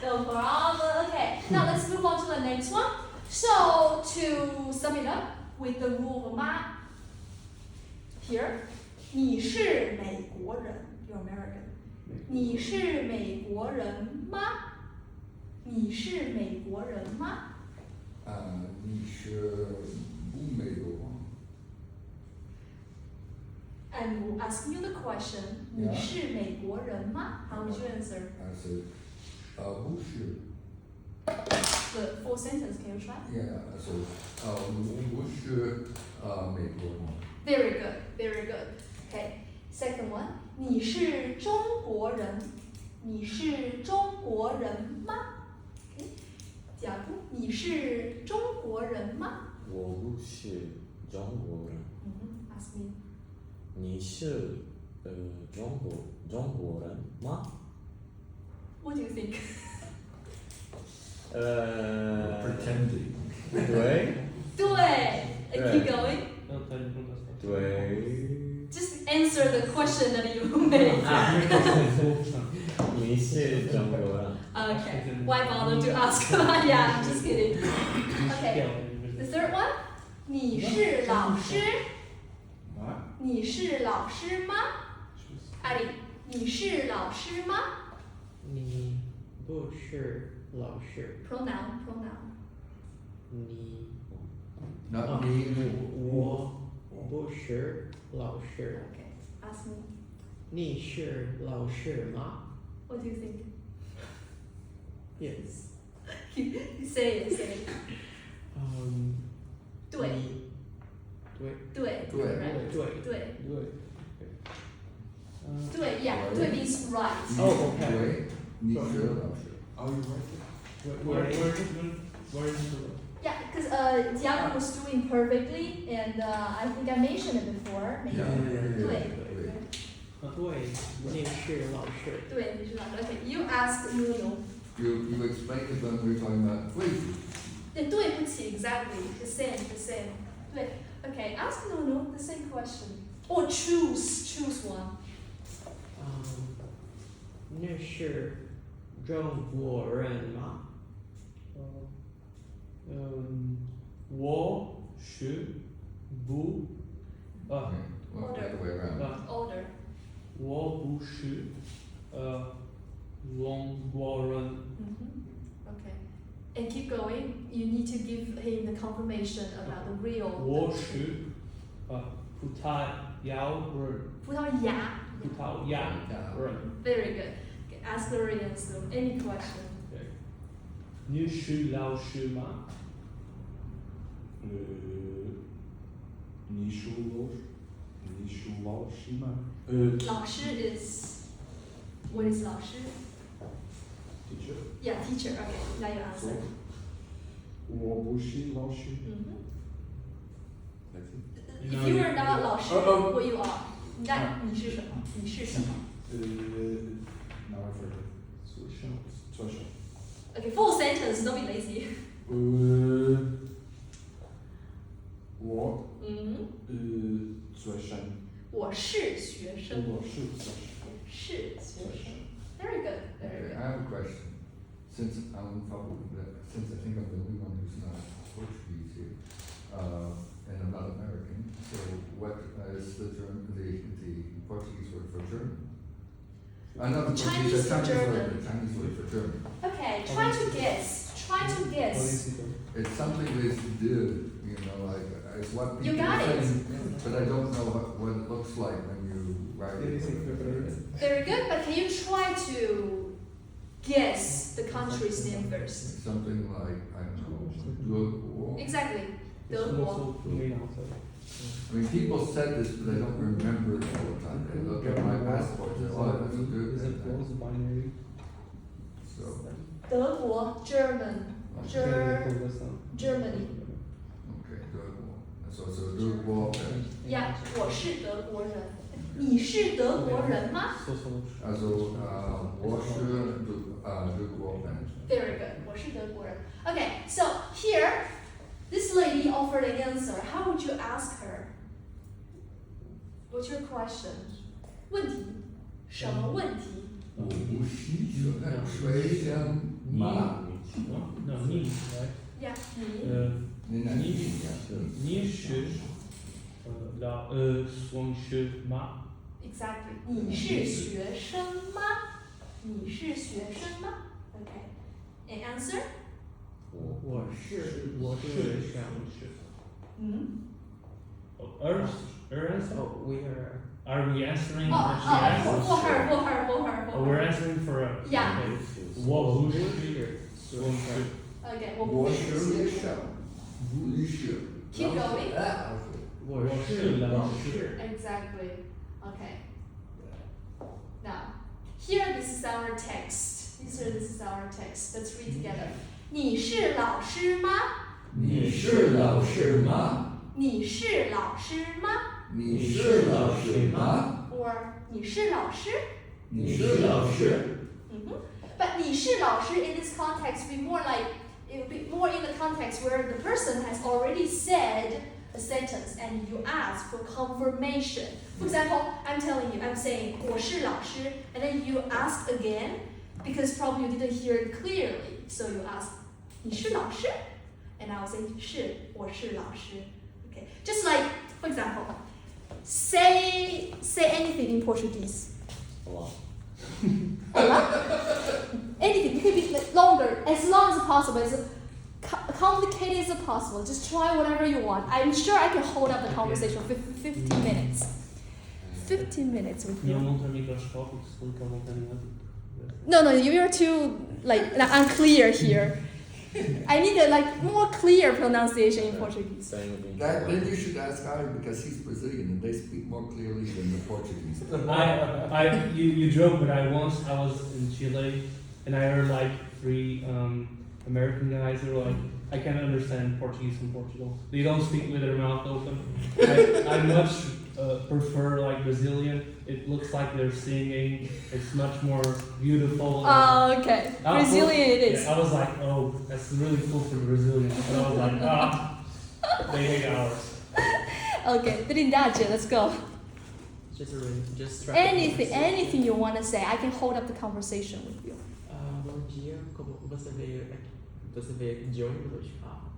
No problem. Okay, now let's move on to the next one. So to sum it up with the rule of ma, here, 你是美国人, you're American. 你是美国人吗? 你是美国人吗? 你是不美国吗？ And we'll ask you the question, 你是美国人吗? How would you answer? I said, 不是。 The full sentence, can you try? Yeah, so, 我不是美国人。 Very good, very good. Okay, second one. 你是中国人？你是中国人吗？ Okay. 假如你是中国人吗？我不是中国人。Ask me. 你是中国人吗？ What do you think? Pretending. 对 Keep going. Don't tell me from the start. 对， Just answer the question that you made. 你是中国人。 Okay. Why bother to ask? Yeah, I'm just kidding. Okay. The third one. 你是老师？ What? 你是老师吗？阿里，你是老师吗？你不是老师， Pronoun. 你 Not me. 我不是老师， Okay. Ask me. 你是老师吗 What do you think? ？Yes。 Say it. 对你对对对 correct. 对对对。对 Yeah. 对 means right. Oh, okay. 对，你是老师。Oh, you're right. Where is the Yeah, because Diago was doing perfectly, and I think I mentioned it before. Maybe. Yeah. 对对，你是老师。对，你是老师。Okay, you asked Nuno. You explained it when we were talking about phrases. 对不起 exactly the same. 对 Okay, ask Nuno the same question. Or choose one. 你是中国人吗？我是不 Okay. Well, the other way around. Order. 我不是中国人。 Okay. And keep going. You need to give him the confirmation about the real. 我是葡萄牙 or 葡萄牙。葡萄牙 right. Very good. Okay, ask the right answer. Any question? Okay. 你是老师吗？你是老师吗？老师 is what is 老师 teacher. Yeah, teacher. Okay, now you answer. 我不是老师。That's it. If you are not 老师 what you are? 那你是什么？你是什么 Now I forget. 做什么？ Okay, full sentence. Don't be lazy. 我嗯，学生。我是学生。我是学生。是学生。Very good. Very Okay, good. I have a question. Since I think I'm the only one who's not Portuguese here, and I'm not American, so what is the Portuguese word for German? Not the Chinese Portuguese, for the German. Chinese word for German. Okay, try to guess. Try to guess. It's something with "de," like it's what You people got it. say, but I don't know what it looks like when you write it. Very good, but can you try to guess the country's name first? Something like I don't know. Exactly. 德国。 I mean, people said this, but I don't remember it all the time. They look at my passport and say, "Oh, that's good." Is it close binary? So, 德国 German Germany. okay, 德国. So 德国. Yeah, 我是德国人。你是德国人吗 Also, 我是德国人. Very good. 我是德国人。Okay, so here, this lady offered an answer. How would you ask her? What's your question? 问题，什么问题？我不是学生吗？ No, me, right? Yeah, 你。你是双学吗？ Exactly. 你是学生吗？你是学生吗 Okay. And answer? 我是上学。answer? Oh, we are. Are we answering? For her. Oh, we're answering for a. Yeah. Okay. 我不是双学。 Okay, 我是学生，不是。 Keep going. 我是老师。 Exactly. Okay. Now, here this is our text. This is our text. Let's read together. 你是老师吗？你是老师吗？你是老师吗你是老师吗？ ？Or 你是老师？你是老师。 But 你是老师 in this context would be more like it would be more in the context where the person has already said a sentence and you ask for confirmation. For example, I'm telling you, I'm saying 我是老师 and then you ask again because probably you didn't hear it clearly. So you ask 你是老师 and I will say 是我是老师 Okay. Just like, for example, say anything in Portuguese. Olá. Anything. It could be like longer, as long as possible, as complicated as possible. Just try whatever you want. I'm sure I can hold up the conversation for 15 minutes. 15 minutes with Não you. monta microscópio, explica a montanha. No, you're too unclear here. I need a more clear pronunciation in Portuguese. Then you should ask Ali because he's Brazilian and they speak more clearly than the Portuguese. You joke, but I was in Chile and I heard like 3 American guys who were like, I can't understand Portuguese from Portugal. They don't speak with their mouth open. I much prefer like Brazilian. It looks like they're singing. It's much more beautiful. Okay. Brazilian it is. Yeah, I was like, oh, that's really cool for Brazilians. And I was like, they hate ours. Okay, Trindade, let's go. Just try. Anything you want to say, I can hold up the conversation with you. Bom dia, como você veio aqui? Você veio aqui de ônibus ou de carro?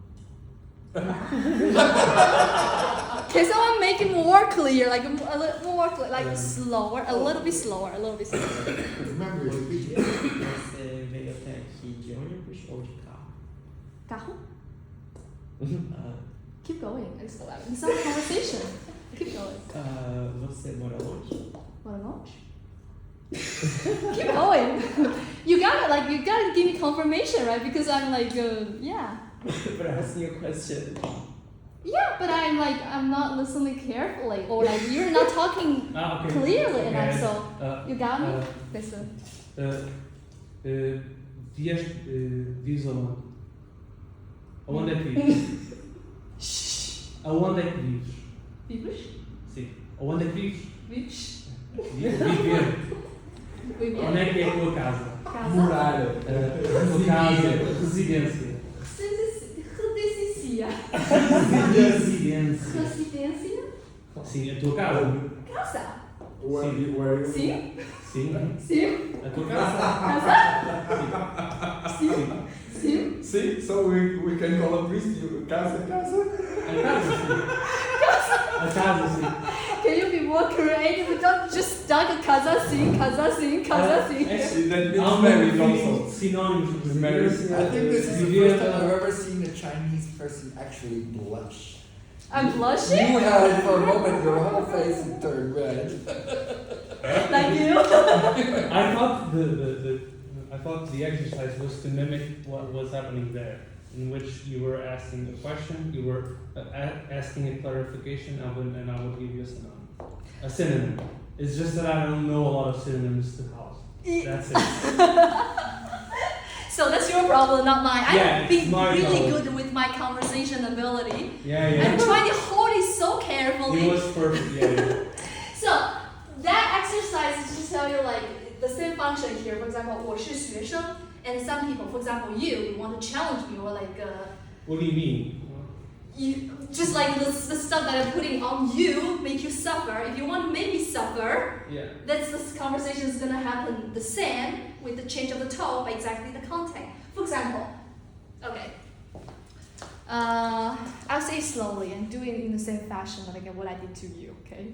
Can someone make it more clear, like a little more clear, like slower, a little bit slower, a little bit slower. Remember, Bom you're dia, você veio até aqui de ônibus ou de carro? Carro? Uh, Keep going. It's a conversation. Keep going. Você mora longe? What a launch. Keep going. You gotta give me confirmation, right? Because I'm like, yeah. But asking a question. Yeah, but I'm not listening carefully, or like you're not talking Ah, okay. clearly Okay. enough. So you got me. Listen. Vives aonde? Aonde é que vives? Aonde é que vives? Vives? Sim. Aonde é que vives? Vives? Viver. Viver? Onde é que é a tua casa? Casa? Muralha. A tua casa, residência. Residência. Residência. Residência? Sim, a tua casa. Casa. Where you? Sim? Sim. Sim? A tua casa. Casa? Sim? Sim? See, so we can call a priest. Casa. A casa, sim. A casa, sim. Can you be more creative? Don't just stuck a casa sim, casa sim, casa sim. See, that Há means married um also. sinônimos de Married. residência. I think this is the Viver, first time I've ever seen a Chinese person actually blush. I'm blushing? You had for a moment your whole face turned red. Like you? I thought the exercise was to mimic what was happening there, in which you were asking a question, you were asking a clarification, and I would give you a synonym. It's just that I don't know a lot of synonyms to house. That's it. So that's your problem, not mine. Yeah, I'm it's being my really problem. good with my conversation ability. Yeah, I'm trying to hold it so carefully. It was perfect. Yeah. So that exercise is to tell you like the same function here. For example, 我是学生, and some people, for example, you want to challenge me or like What do you mean? you just like the stuff that I'm putting on you make you suffer. If you want to make me suffer, Yeah. that's this conversation is gonna happen the same with the change of the tone by exactly the content. For example, okay. I'll say it slowly and do it in the same fashion like what I did to you, okay?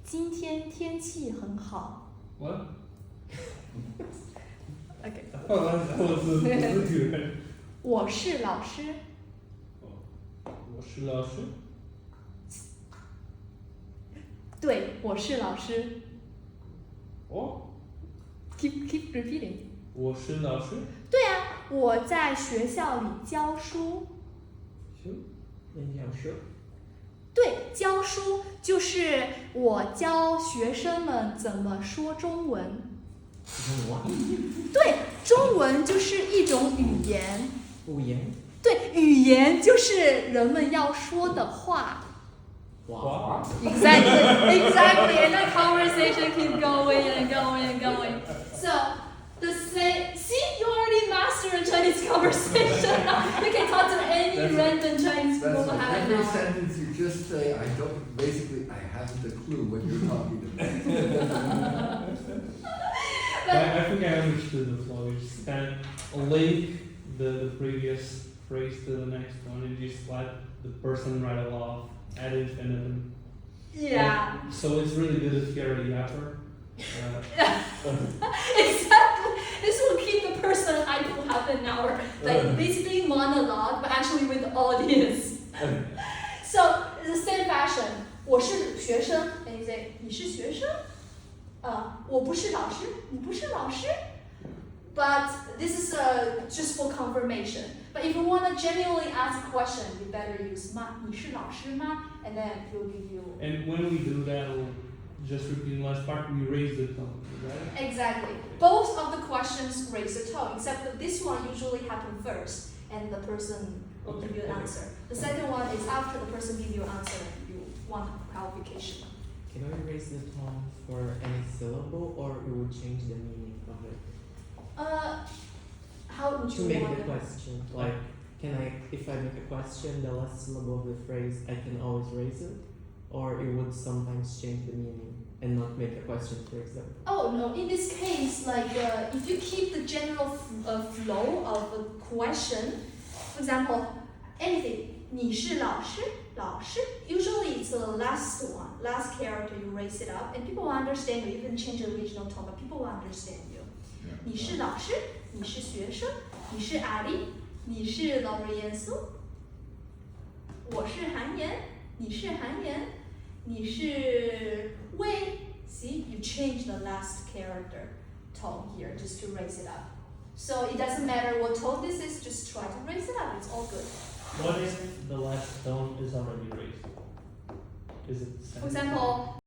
今天天气很好. What? Okay. Oh, that was good. 我是老师. 我是老师. 对，我是老师. Oh. Keep repeating. 我是老师. 对啊，我在学校里教书。演讲说。对，教书就是我教学生们怎么说中文。对，中文就是一种语言。语言。对，语言就是人们要说的话。哇。Exactly, and that conversation keep going and going and going. So the same. See, you already mastered a Chinese conversation. You can talk to any random Chinese people That's for like half an every hour. sentence you just say, I haven't a clue what you're talking about. I think I understood the flow. You just kind of link the previous phrase to the next one and just let the person write it off ad infinitum. Yeah. So it's really good if you're a yapper. Exactly. This will keep the person hyped for half an hour. Like basically monologue, but actually with the audience. So the same fashion. 我是学生 and you say 你是学生？我不是老师，你不是老师。But this is just for confirmation. But if you want to genuinely ask a question, you better use 吗？你是老师吗？ And then it will give you. And when we do that, we'll just repeat the last part, we raise the tone, right? Exactly. Both of the questions raise the tone, except that this one usually happens first, and the person will give you an answer. The second one is after the person gives you an answer, you want clarification. Can we raise the tone for any syllable, or it would change the meaning of it? How would To you make want the it? question, like, if I make a question, the last syllable of the phrase, I can always raise it, or it would sometimes change the meaning and not make a question, for example. Oh no! In this case, like if you keep the general flow of a question, for example, anything. 你是老师？老师? Usually it's the last one, last character you raise it up, and people will understand you. You can change the original tone, but people will understand you. 你是老师？你是学生？你是阿丽？你是老师严肃？我是韩岩。你是韩岩，你是魏。See, you change the last character tone here just to raise it up. So it doesn't matter what tone this is, just try to raise it up. It's all good. What if the last tone is already raised? Is it For example,